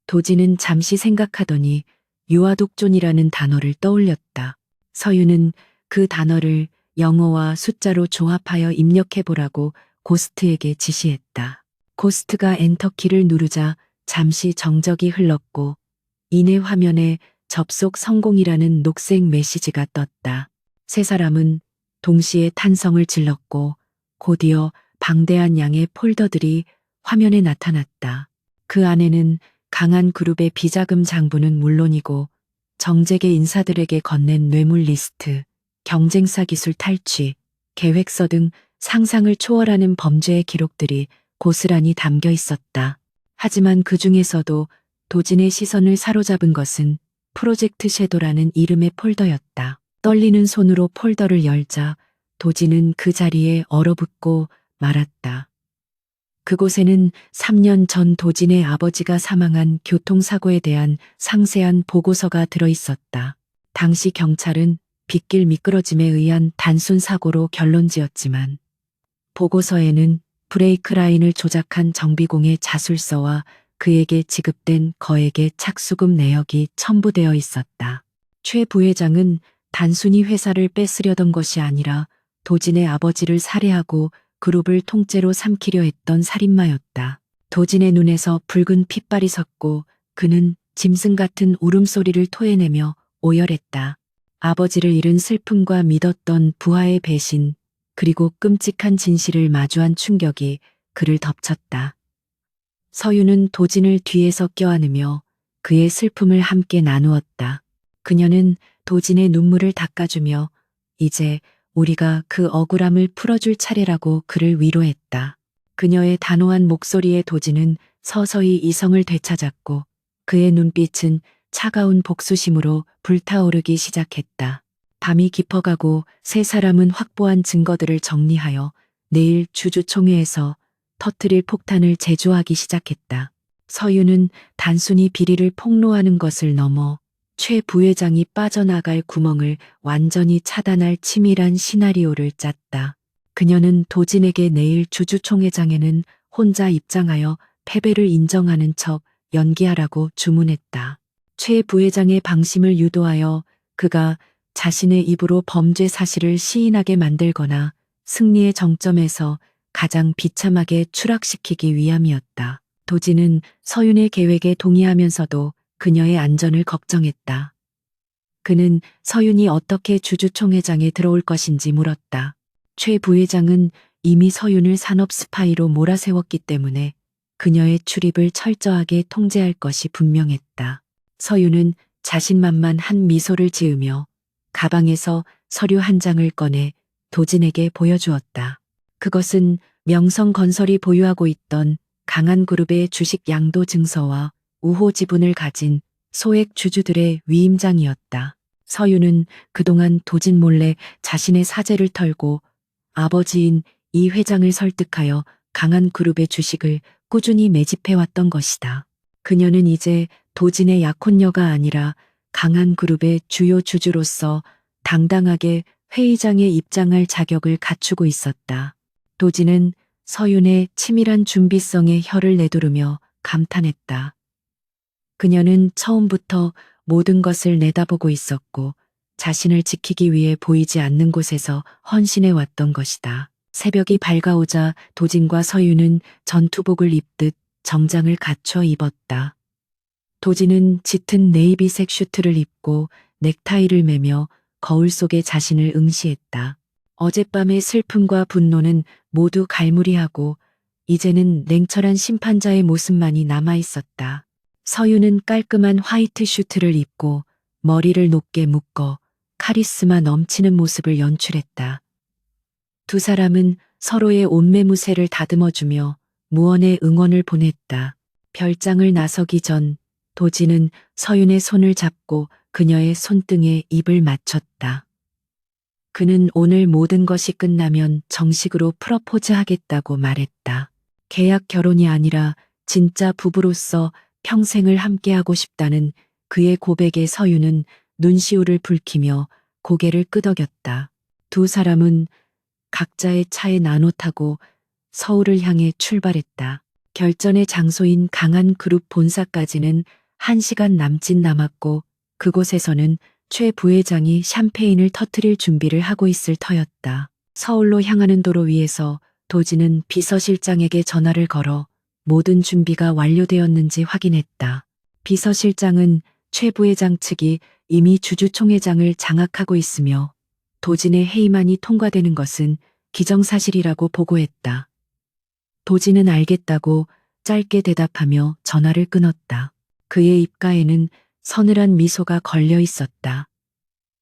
도진은 잠시 생각하더니 유아독존이라는 단어를 떠올렸다. 서윤은 그 단어를 영어와 숫자로 조합하여 입력해보라고 고스트에게 지시했다. 고스트가 엔터키를 누르자 잠시 정적이 흘렀고 이내 화면에 접속 성공이라는 녹색 메시지가 떴다. 세 사람은 동시에 탄성을 질렀고 곧이어 방대한 양의 폴더들이 화면에 나타났다. 그 안에는 강한 그룹의 비자금 장부는 물론이고 정재계 인사들에게 건넨 뇌물 리스트, 경쟁사 기술 탈취, 계획서 등 상상을 초월하는 범죄의 기록들이 고스란히 담겨 있었다. 하지만 그 중에서도 도진의 시선을 사로잡은 것은 프로젝트 섀도라는 이름의 폴더였다. 떨리는 손으로 폴더를 열자 도진은 그 자리에 얼어붙고 말았다. 그곳에는 3년 전 도진의 아버지가 사망한 교통사고에 대한 상세한 보고서가 들어 있었다. 당시 경찰은 빗길 미끄러짐에 의한 단순 사고로 결론 지었지만 보고서에는 브레이크 라인을 조작한 정비공의 자술서와 그에게 지급된 거액의 착수금 내역이 첨부되어 있었다. 최 부회장은 단순히 회사를 뺏으려던 것이 아니라 도진의 아버지를 살해하고 그룹을 통째로 삼키려 했던 살인마였다. 도진의 눈에서 붉은 핏발이 섰고 그는 짐승 같은 울음소리를 토해내며 오열했다. 아버지를 잃은 슬픔과 믿었던 부하의 배신, 그리고 끔찍한 진실을 마주한 충격이 그를 덮쳤다. 서유는 도진을 뒤에서 껴안으며 그의 슬픔을 함께 나누었다. 그녀는 도진의 눈물을 닦아주며 이제 우리가 그 억울함을 풀어줄 차례라고 그를 위로했다. 그녀의 단호한 목소리에 도진은 서서히 이성을 되찾았고 그의 눈빛은 차가운 복수심으로 불타오르기 시작했다. 밤이 깊어가고 세 사람은 확보한 증거들을 정리하여 내일 주주총회에서 터뜨릴 폭탄을 제조하기 시작했다. 서유는 단순히 비리를 폭로하는 것을 넘어 최 부회장이 빠져나갈 구멍을 완전히 차단할 치밀한 시나리오를 짰다. 그녀는 도진에게 내일 주주총회장에는 혼자 입장하여 패배를 인정하는 척 연기하라고 주문했다. 최 부회장의 방심을 유도하여 그가 자신의 입으로 범죄 사실을 시인하게 만들거나 승리의 정점에서 가장 비참하게 추락시키기 위함이었다. 도진은 서윤의 계획에 동의하면서도 그녀의 안전을 걱정했다. 그는 서윤이 어떻게 주주총회장에 들어올 것인지 물었다. 최 부회장은 이미 서윤을 산업 스파이로 몰아세웠기 때문에 그녀의 출입을 철저하게 통제할 것이 분명했다. 서윤은 자신만만한 미소를 지으며 가방에서 서류 한 장을 꺼내 도진에게 보여주었다. 그것은 명성건설이 보유하고 있던 강한그룹의 주식 양도 증서와 우호 지분을 가진 소액 주주들의 위임장이었다. 서윤은 그동안 도진 몰래 자신의 사재를 털고 아버지인 이 회장을 설득하여 강한그룹의 주식을 꾸준히 매집해왔던 것이다. 그녀는 이제 도진의 약혼녀가 아니라 강한그룹의 주요 주주로서 당당하게 회의장에 입장할 자격을 갖추고 있었다. 도진은 서윤의 치밀한 준비성에 혀를 내두르며 감탄했다. 그녀는 처음부터 모든 것을 내다보고 있었고 자신을 지키기 위해 보이지 않는 곳에서 헌신해 왔던 것이다. 새벽이 밝아오자 도진과 서윤은 전투복을 입듯 정장을 갖춰 입었다. 도진은 짙은 네이비색 슈트를 입고 넥타이를 매며 거울 속에 자신을 응시했다. 어젯밤의 슬픔과 분노는 모두 갈무리하고 이제는 냉철한 심판자의 모습만이 남아 있었다. 서윤은 깔끔한 화이트 슈트를 입고 머리를 높게 묶어 카리스마 넘치는 모습을 연출했다. 두 사람은 서로의 옷매무새를 다듬어주며 무언의 응원을 보냈다. 별장을 나서기 전 도진은 서윤의 손을 잡고 그녀의 손등에 입을 맞췄다. 그는 오늘 모든 것이 끝나면 정식으로 프러포즈하겠다고 말했다. 계약 결혼이 아니라 진짜 부부로서 평생을 함께하고 싶다는 그의 고백에 서윤은 눈시울을 붉히며 고개를 끄덕였다. 두 사람은 각자의 차에 나눠 타고 서울을 향해 출발했다. 결전의 장소인 강한그룹 본사까지는 1시간 남짓 남았고 그곳에서는 최 부회장이 샴페인을 터뜨릴 준비를 하고 있을 터였다. 서울로 향하는 도로 위에서 도진은 비서실장에게 전화를 걸어 모든 준비가 완료되었는지 확인했다. 비서실장은 최 부회장 측이 이미 주주총회장을 장악하고 있으며 도진의 회의만이 통과되는 것은 기정사실이라고 보고했다. 도진은 알겠다고 짧게 대답하며 전화를 끊었다. 그의 입가에는 서늘한 미소가 걸려 있었다.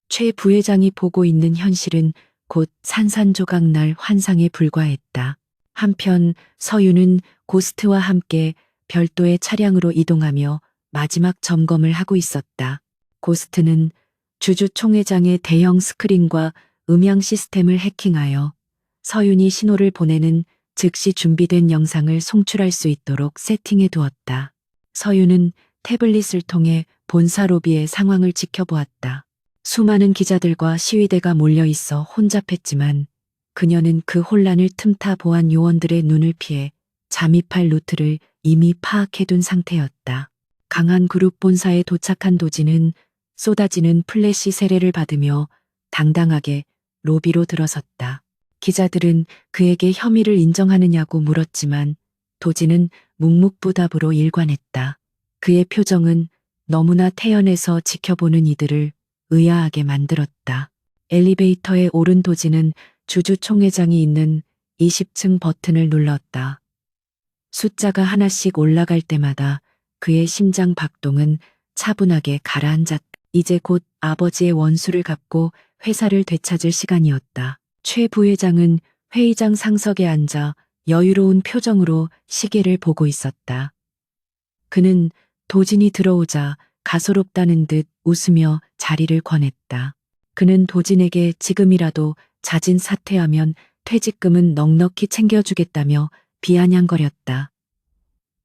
최 부회장이 보고 있는 현실은 곧 산산조각 날 환상에 불과했다. 한편 서유는 고스트와 함께 별도의 차량으로 이동하며 마지막 점검을 하고 있었다. 고스트는 주주 총회장의 대형 스크린과 음향 시스템을 해킹하여 서윤이 신호를 보내는 즉시 준비된 영상을 송출할 수 있도록 세팅해 두었다. 서윤은 태블릿을 통해 본사 로비의 상황을 지켜보았다. 수많은 기자들과 시위대가 몰려 있어 혼잡했지만 그녀는 그 혼란을 틈타 보안 요원들의 눈을 피해 잠입할 루트를 이미 파악해둔 상태였다. 강한 그룹 본사에 도착한 도진은 쏟아지는 플래시 세례를 받으며 당당하게 로비로 들어섰다. 기자들은 그에게 혐의를 인정하느냐고 물었지만 도진은 묵묵부답으로 일관했다. 그의 표정은 너무나 태연해서 지켜보는 이들을 의아하게 만들었다. 엘리베이터에 오른 도진은 주주 총회장이 있는 20층 버튼을 눌렀다. 숫자가 하나씩 올라갈 때마다 그의 심장 박동은 차분하게 가라앉았다. 이제 곧 아버지의 원수를 갚고 회사를 되찾을 시간이었다. 최 부회장은 회의장 상석에 앉아 여유로운 표정으로 시계를 보고 있었다. 그는 도진이 들어오자 가소롭다는 듯 웃으며 자리를 권했다. 그는 도진에게 지금이라도 자진 사퇴하면 퇴직금은 넉넉히 챙겨주겠다며 비아냥거렸다.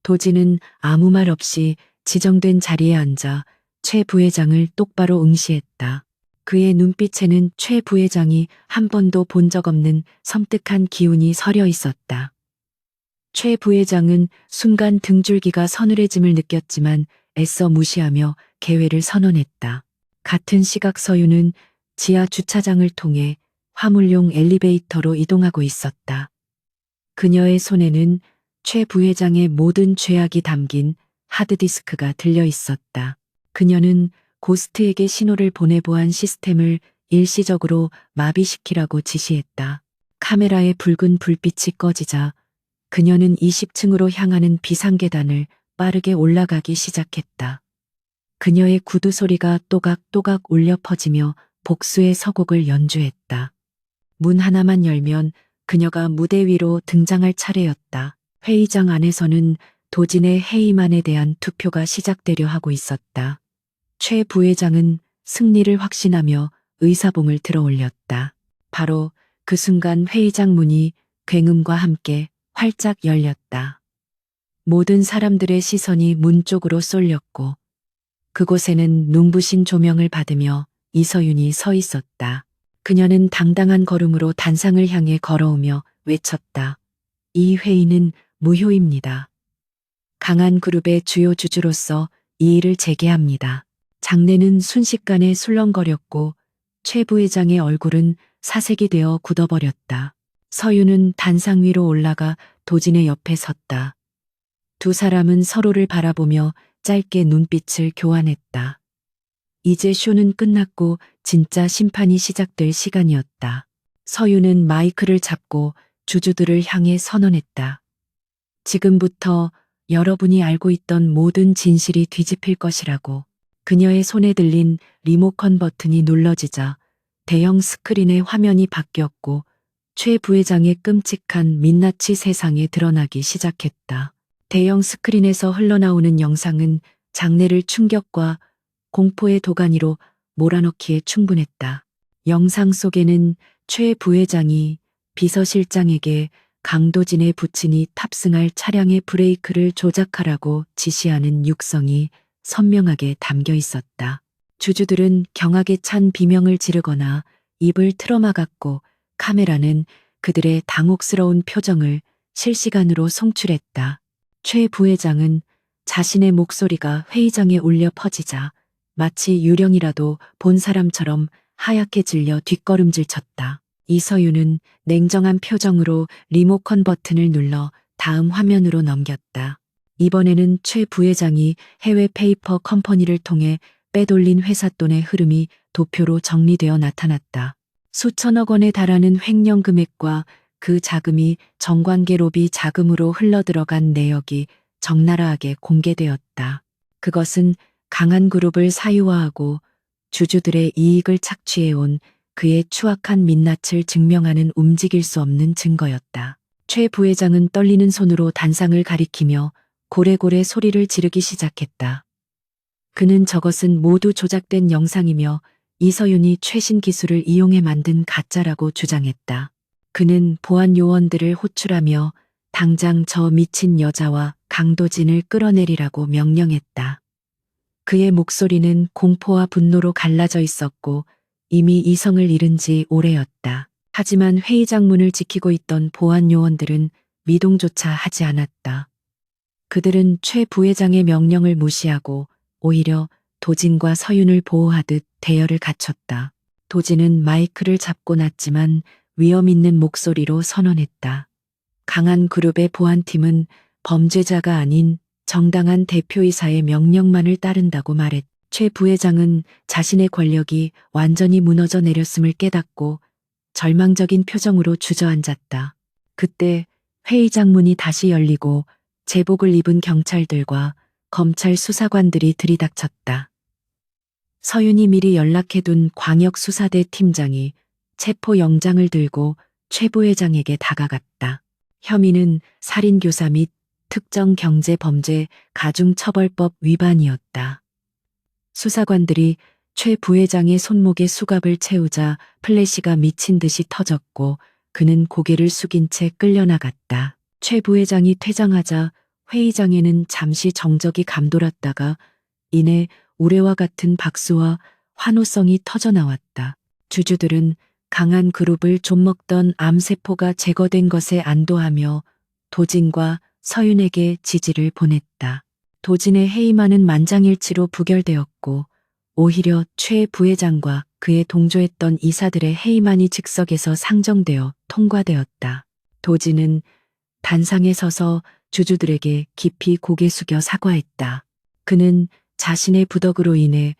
도진은 아무 말 없이 지정된 자리에 앉아 최 부회장을 똑바로 응시했다. 그의 눈빛에는 최 부회장이 한 번도 본 적 없는 섬뜩한 기운이 서려 있었다. 최 부회장은 순간 등줄기가 서늘해짐을 느꼈지만 애써 무시하며 개회를 선언했다. 같은 시각 서유는 지하 주차장을 통해 화물용 엘리베이터로 이동하고 있었다. 그녀의 손에는 최 부회장의 모든 죄악이 담긴 하드디스크가 들려 있었다. 그녀는 고스트에게 신호를 보내보안 시스템을 일시적으로 마비시키라고 지시했다. 카메라의 붉은 불빛이 꺼지자 그녀는 20층으로 향하는 비상계단을 빠르게 올라가기 시작했다. 그녀의 구두 소리가 또각또각 울려 퍼지며 복수의 서곡을 연주했다. 문 하나만 열면 그녀가 무대 위로 등장할 차례였다. 회의장 안에서는 도진의 해임안에 대한 투표가 시작되려 하고 있었다. 최 부회장은 승리를 확신하며 의사봉을 들어 올렸다. 바로 그 순간 회의장 문이 굉음과 함께 활짝 열렸다. 모든 사람들의 시선이 문 쪽으로 쏠렸고 그곳에는 눈부신 조명을 받으며 이서윤이 서 있었다. 그녀는 당당한 걸음으로 단상을 향해 걸어오며 외쳤다. 이 회의는 무효입니다. 강한 그룹의 주요 주주로서 이의를 제기합니다. 장내는 순식간에 술렁거렸고 최 부회장의 얼굴은 사색이 되어 굳어버렸다. 서유는 단상 위로 올라가 도진의 옆에 섰다. 두 사람은 서로를 바라보며 짧게 눈빛을 교환했다. 이제 쇼는 끝났고 진짜 심판이 시작될 시간이었다. 서유는 마이크를 잡고 주주들을 향해 선언했다. 지금부터 여러분이 알고 있던 모든 진실이 뒤집힐 것이라고. 그녀의 손에 들린 리모컨 버튼이 눌러지자 대형 스크린의 화면이 바뀌었고 최 부회장의 끔찍한 민낯이 세상에 드러나기 시작했다. 대형 스크린에서 흘러나오는 영상은 장내를 충격과 공포의 도가니로 몰아넣기에 충분했다. 영상 속에는 최 부회장이 비서실장에게 강도진의 부친이 탑승할 차량의 브레이크를 조작하라고 지시하는 육성이 선명하게 담겨 있었다. 주주들은 경악에 찬 비명을 지르거나 입을 틀어막았고 카메라는 그들의 당혹스러운 표정을 실시간으로 송출했다. 최 부회장은 자신의 목소리가 회의장에 울려 퍼지자 마치 유령이라도 본 사람처럼 하얗게 질려 뒷걸음질 쳤다. 이서윤은 냉정한 표정으로 리모컨 버튼을 눌러 다음 화면으로 넘겼다. 이번에는 최 부회장이 해외 페이퍼 컴퍼니를 통해 빼돌린 회사 돈의 흐름이 도표로 정리되어 나타났다. 수천억 원에 달하는 횡령 금액과 그 자금이 정관계 로비 자금으로 흘러들어간 내역이 적나라하게 공개되었다. 그것은 강한그룹을 사유화하고 주주들의 이익을 착취해온 그의 추악한 민낯을 증명하는 움직일 수 없는 증거였다. 최 부회장은 떨리는 손으로 단상을 가리키며 고래고래 소리를 지르기 시작했다. 그는 저것은 모두 조작된 영상이며 이서윤이 최신 기술을 이용해 만든 가짜라고 주장했다. 그는 보안 요원들을 호출하며 당장 저 미친 여자와 강도진을 끌어내리라고 명령했다. 그의 목소리는 공포와 분노로 갈라져 있었고 이미 이성을 잃은 지 오래였다. 하지만 회의장 문을 지키고 있던 보안 요원들은 미동조차 하지 않았다. 그들은 최 부회장의 명령을 무시하고 오히려 도진과 서윤을 보호하듯 대열을 갖췄다. 도진은 마이크를 잡고 났지만 위험 있는 목소리로 선언했다. 강한 그룹의 보안팀은 범죄자가 아닌 정당한 대표이사의 명령만을 따른다고 말했다. 최 부회장은 자신의 권력이 완전히 무너져 내렸음을 깨닫고 절망적인 표정으로 주저앉았다. 그때 회의장 문이 다시 열리고 제복을 입은 경찰들과 검찰 수사관들이 들이닥쳤다. 서윤이 미리 연락해둔 광역수사대 팀장이 체포영장을 들고 최 부회장에게 다가갔다. 혐의는 살인교사 및 특정경제범죄 가중처벌법 위반이었다. 수사관들이 최 부회장의 손목에 수갑을 채우자 플래시가 미친 듯이 터졌고 그는 고개를 숙인 채 끌려나갔다. 최 부회장이 퇴장하자 회의장에는 잠시 정적이 감돌았다가 이내 우레와 같은 박수와 환호성이 터져나왔다. 주주들은 강한 그룹을 좀먹던 암세포가 제거된 것에 안도하며 도진과 서윤에게 지지를 보냈다. 도진의 해임안은 만장일치로 부결되었고 오히려 최 부회장과 그의 동조했던 이사들의 해임안이 즉석에서 상정되어 통과되었다. 도진은 단상에 서서 주주들에게 깊이 고개 숙여 사과했다. 그는 자신의 부덕으로 인해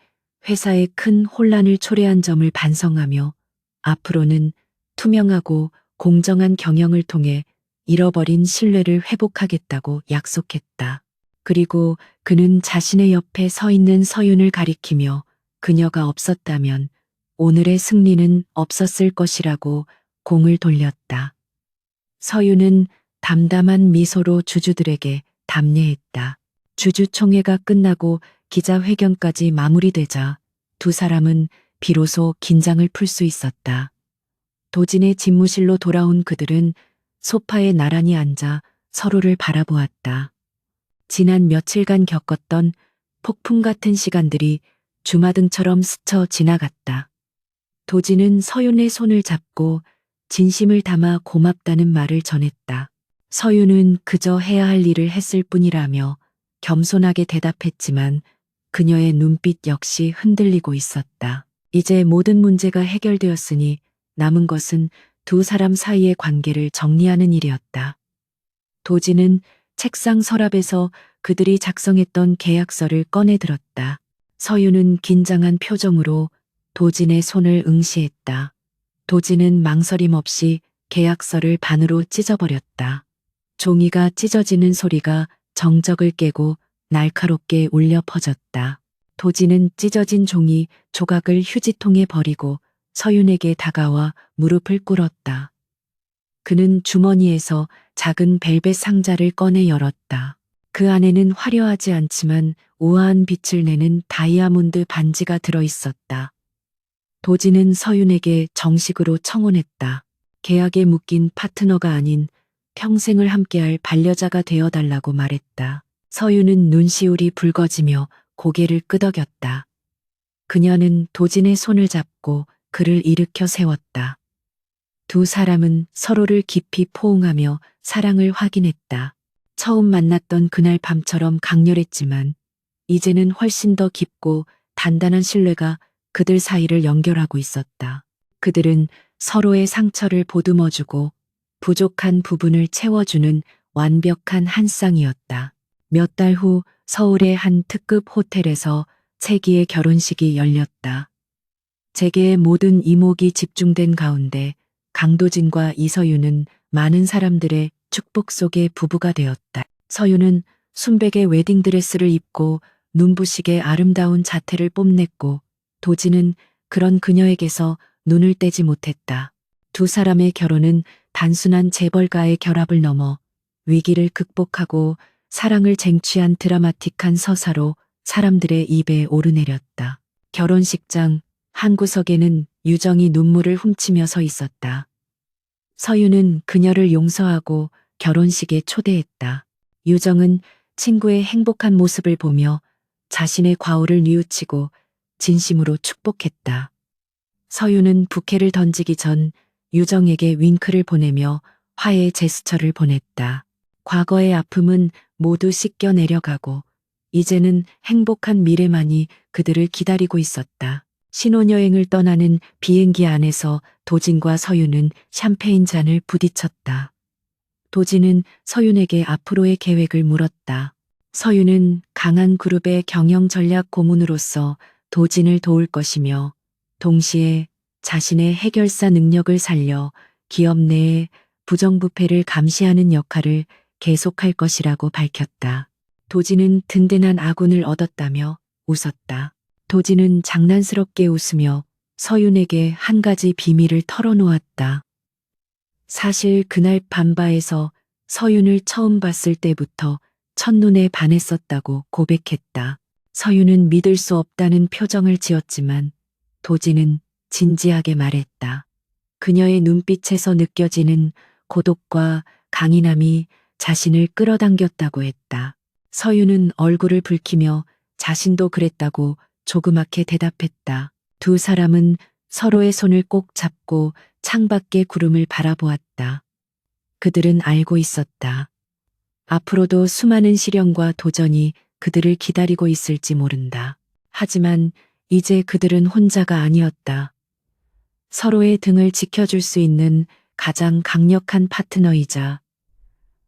회사에 큰 혼란을 초래한 점을 반성하며 앞으로는 투명하고 공정한 경영을 통해 잃어버린 신뢰를 회복하겠다고 약속했다. 그리고 그는 자신의 옆에 서 있는 서윤을 가리키며 그녀가 없었다면 오늘의 승리는 없었을 것이라고 공을 돌렸다. 서윤은 담담한 미소로 주주들에게 답례했다. 주주총회가 끝나고 기자회견까지 마무리되자 두 사람은 비로소 긴장을 풀 수 있었다. 도진의 집무실로 돌아온 그들은 소파에 나란히 앉아 서로를 바라보았다. 지난 며칠간 겪었던 폭풍 같은 시간들이 주마등처럼 스쳐 지나갔다. 도진은 서윤의 손을 잡고 진심을 담아 고맙다는 말을 전했다. 서윤은 그저 해야 할 일을 했을 뿐이라며 겸손하게 대답했지만 그녀의 눈빛 역시 흔들리고 있었다. 이제 모든 문제가 해결되었으니 남은 것은 두 사람 사이의 관계를 정리하는 일이었다. 도진은 책상 서랍에서 그들이 작성했던 계약서를 꺼내 들었다. 서윤은 긴장한 표정으로 도진의 손을 응시했다. 도진은 망설임 없이 계약서를 반으로 찢어버렸다. 종이가 찢어지는 소리가 정적을 깨고 날카롭게 울려 퍼졌다. 도진은 찢어진 종이 조각을 휴지통에 버리고 서윤에게 다가와 무릎을 꿇었다. 그는 주머니에서 작은 벨벳 상자를 꺼내 열었다. 그 안에는 화려하지 않지만 우아한 빛을 내는 다이아몬드 반지가 들어 있었다. 도진은 서윤에게 정식으로 청혼했다. 계약에 묶인 파트너가 아닌 평생을 함께할 반려자가 되어달라고 말했다. 서윤은 눈시울이 붉어지며 고개를 끄덕였다. 그녀는 도진의 손을 잡고 그를 일으켜 세웠다. 두 사람은 서로를 깊이 포옹하며 사랑을 확인했다. 처음 만났던 그날 밤처럼 강렬했지만 이제는 훨씬 더 깊고 단단한 신뢰가 그들 사이를 연결하고 있었다. 그들은 서로의 상처를 보듬어주고 부족한 부분을 채워주는 완벽한 한 쌍이었다. 몇 달 후 서울의 한 특급 호텔에서 채기의 결혼식이 열렸다. 재계의 모든 이목이 집중된 가운데 강도진과 이서윤은 많은 사람들의 축복 속에 부부가 되었다. 서윤은 순백의 웨딩드레스를 입고 눈부시게 아름다운 자태를 뽐냈고 도진은 그런 그녀에게서 눈을 떼지 못했다. 두 사람의 결혼은 단순한 재벌가의 결합을 넘어 위기를 극복하고 사랑을 쟁취한 드라마틱한 서사로 사람들의 입에 오르내렸다. 결혼식장 한 구석에는 유정이 눈물을 훔치며 서 있었다. 서윤은 그녀를 용서하고 결혼식에 초대했다. 유정은 친구의 행복한 모습을 보며 자신의 과오를 뉘우치고 진심으로 축복했다. 서윤은 부케를 던지기 전 유정에게 윙크를 보내며 화해의 제스처를 보냈다. 과거의 아픔은 모두 씻겨 내려가고 이제는 행복한 미래만이 그들을 기다리고 있었다. 신혼여행을 떠나는 비행기 안에서 도진과 서윤은 샴페인 잔을 부딪혔다. 도진은 서윤에게 앞으로의 계획을 물었다. 서윤은 강한 그룹의 경영 전략 고문으로서 도진을 도울 것이며 동시에 자신의 해결사 능력을 살려 기업 내의 부정부패를 감시하는 역할을 계속할 것이라고 밝혔다. 도진은 든든한 아군을 얻었다며 웃었다. 도진은 장난스럽게 웃으며 서윤에게 한 가지 비밀을 털어놓았다. 사실 그날 밤바에서 서윤을 처음 봤을 때부터 첫눈에 반했었다고 고백했다. 서윤은 믿을 수 없다는 표정을 지었지만 도진은 진지하게 말했다. 그녀의 눈빛에서 느껴지는 고독과 강인함이 자신을 끌어당겼다고 했다. 서윤은 얼굴을 붉히며 자신도 그랬다고 조그맣게 대답했다. 두 사람은 서로의 손을 꼭 잡고 창밖의 구름을 바라보았다. 그들은 알고 있었다. 앞으로도 수많은 시련과 도전이 그들을 기다리고 있을지 모른다. 하지만 이제 그들은 혼자가 아니었다. 서로의 등을 지켜줄 수 있는 가장 강력한 파트너이자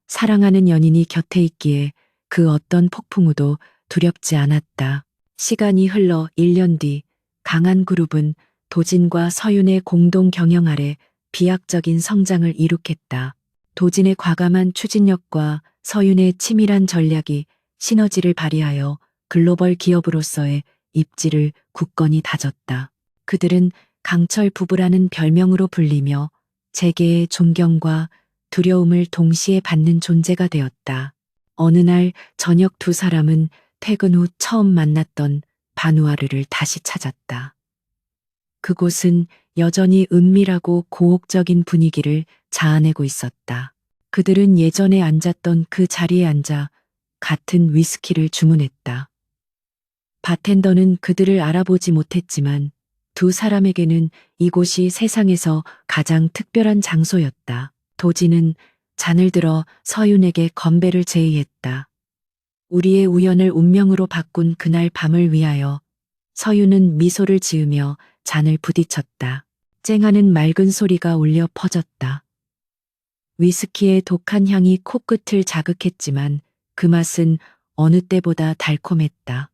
사랑하는 연인이 곁에 있기에 그 어떤 폭풍우도 두렵지 않았다. 시간이 흘러 1년 뒤 강한 그룹은 도진과 서윤의 공동 경영 아래 비약적인 성장을 이룩했다. 도진의 과감한 추진력과 서윤의 치밀한 전략이 시너지를 발휘하여 글로벌 기업으로서의 입지를 굳건히 다졌다. 그들은 강철 부부라는 별명으로 불리며 재계의 존경과 두려움을 동시에 받는 존재가 되었다. 어느 날 저녁 두 사람은 퇴근 후 처음 만났던 바누아르를 다시 찾았다. 그곳은 여전히 은밀하고 고혹적인 분위기를 자아내고 있었다. 그들은 예전에 앉았던 그 자리에 앉아 같은 위스키를 주문했다. 바텐더는 그들을 알아보지 못했지만 두 사람에게는 이곳이 세상에서 가장 특별한 장소였다. 도진은 잔을 들어 서윤에게 건배를 제의했다. 우리의 우연을 운명으로 바꾼 그날 밤을 위하여. 서윤은 미소를 지으며 잔을 부딪혔다. 쨍하는 맑은 소리가 울려 퍼졌다. 위스키의 독한 향이 코끝을 자극했지만 그 맛은 어느 때보다 달콤했다.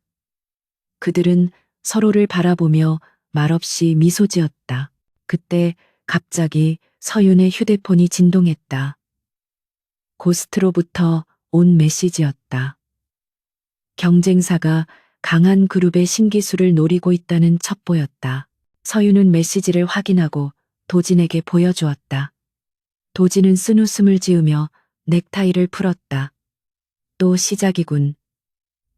그들은 서로를 바라보며 말없이 미소 지었다. 그때 갑자기 서윤의 휴대폰이 진동했다. 고스트로부터 온 메시지였다. 경쟁사가 강한 그룹의 신기술을 노리고 있다는 첩보였다. 서윤은 메시지를 확인하고 도진에게 보여주었다. 도진은 쓴웃음을 지으며 넥타이를 풀었다. 또 시작이군.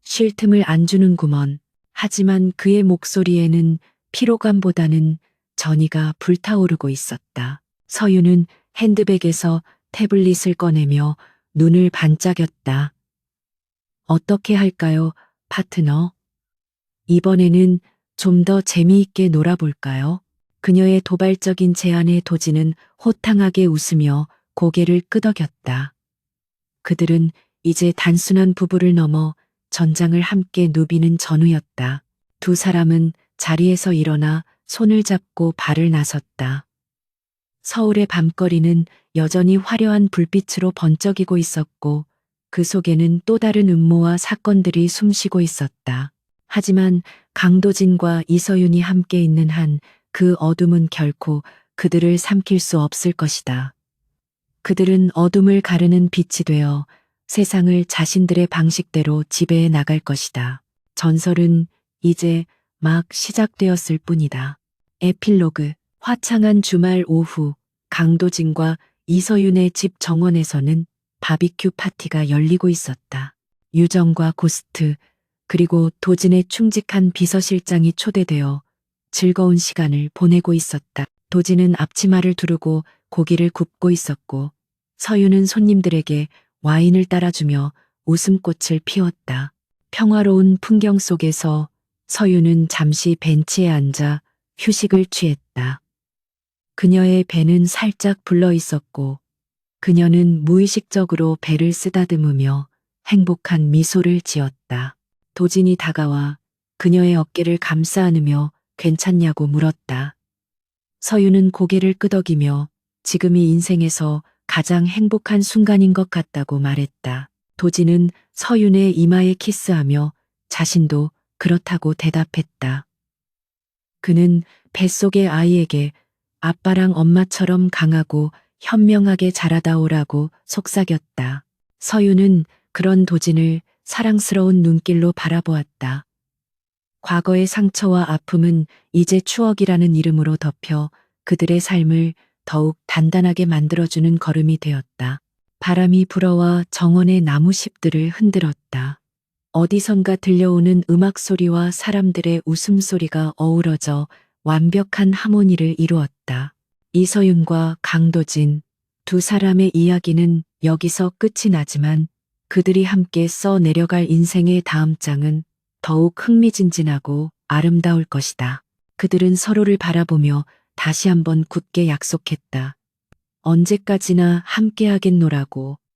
쉴 틈을 안 주는구먼. 하지만 그의 목소리에는 피로감보다는 전의가 불타오르고 있었다. 서윤은 핸드백에서 태블릿을 꺼내며 눈을 반짝였다. 어떻게 할까요, 파트너? 이번에는 좀 더 재미있게 놀아볼까요? 그녀의 도발적인 제안에 도진은 호탕하게 웃으며 고개를 끄덕였다. 그들은 이제 단순한 부부를 넘어 전장을 함께 누비는 전우였다. 두 사람은 자리에서 일어나 손을 잡고 발을 나섰다. 서울의 밤거리는 여전히 화려한 불빛으로 번쩍이고 있었고 그 속에는 또 다른 음모와 사건들이 숨쉬고 있었다. 하지만 강도진과 이서윤이 함께 있는 한 그 어둠은 결코 그들을 삼킬 수 없을 것이다. 그들은 어둠을 가르는 빛이 되어 세상을 자신들의 방식대로 지배해 나갈 것이다. 전설은 이제 막 시작되었을 뿐이다. 에필로그. 화창한 주말 오후, 강도진과 이서윤의 집 정원에서는 바비큐 파티가 열리고 있었다. 유정과 고스트, 그리고 도진의 충직한 비서실장이 초대되어 즐거운 시간을 보내고 있었다. 도진은 앞치마를 두르고 고기를 굽고 있었고, 서윤은 손님들에게 와인을 따라주며 웃음꽃을 피웠다. 평화로운 풍경 속에서 서윤은 잠시 벤치에 앉아 휴식을 취했다. 그녀의 배는 살짝 불러 있었고, 그녀는 무의식적으로 배를 쓰다듬으며 행복한 미소를 지었다. 도진이 다가와 그녀의 어깨를 감싸 안으며 괜찮냐고 물었다. 서윤은 고개를 끄덕이며 지금이 인생에서 가장 행복한 순간인 것 같다고 말했다. 도진은 서윤의 이마에 키스하며 자신도 그렇다고 대답했다. 그는 뱃속의 아이에게 아빠랑 엄마처럼 강하고 현명하게 자라다오라고 속삭였다. 서윤은 그런 도진을 사랑스러운 눈길로 바라보았다. 과거의 상처와 아픔은 이제 추억이라는 이름으로 덮여 그들의 삶을 더욱 단단하게 만들어주는 걸음이 되었다. 바람이 불어와 정원의 나무잎들을 흔들었다. 어디선가 들려오는 음악 소리와 사람들의 웃음소리가 어우러져 완벽한 하모니를 이루었다. 이서윤과 강도진, 두 사람의 이야기는 여기서 끝이 나지만 그들이 함께 써 내려갈 인생의 다음 장은 더욱 흥미진진하고 아름다울 것이다. 그들은 서로를 바라보며 다시 한번 굳게 약속했다. 언제까지나 함께하겠노라고.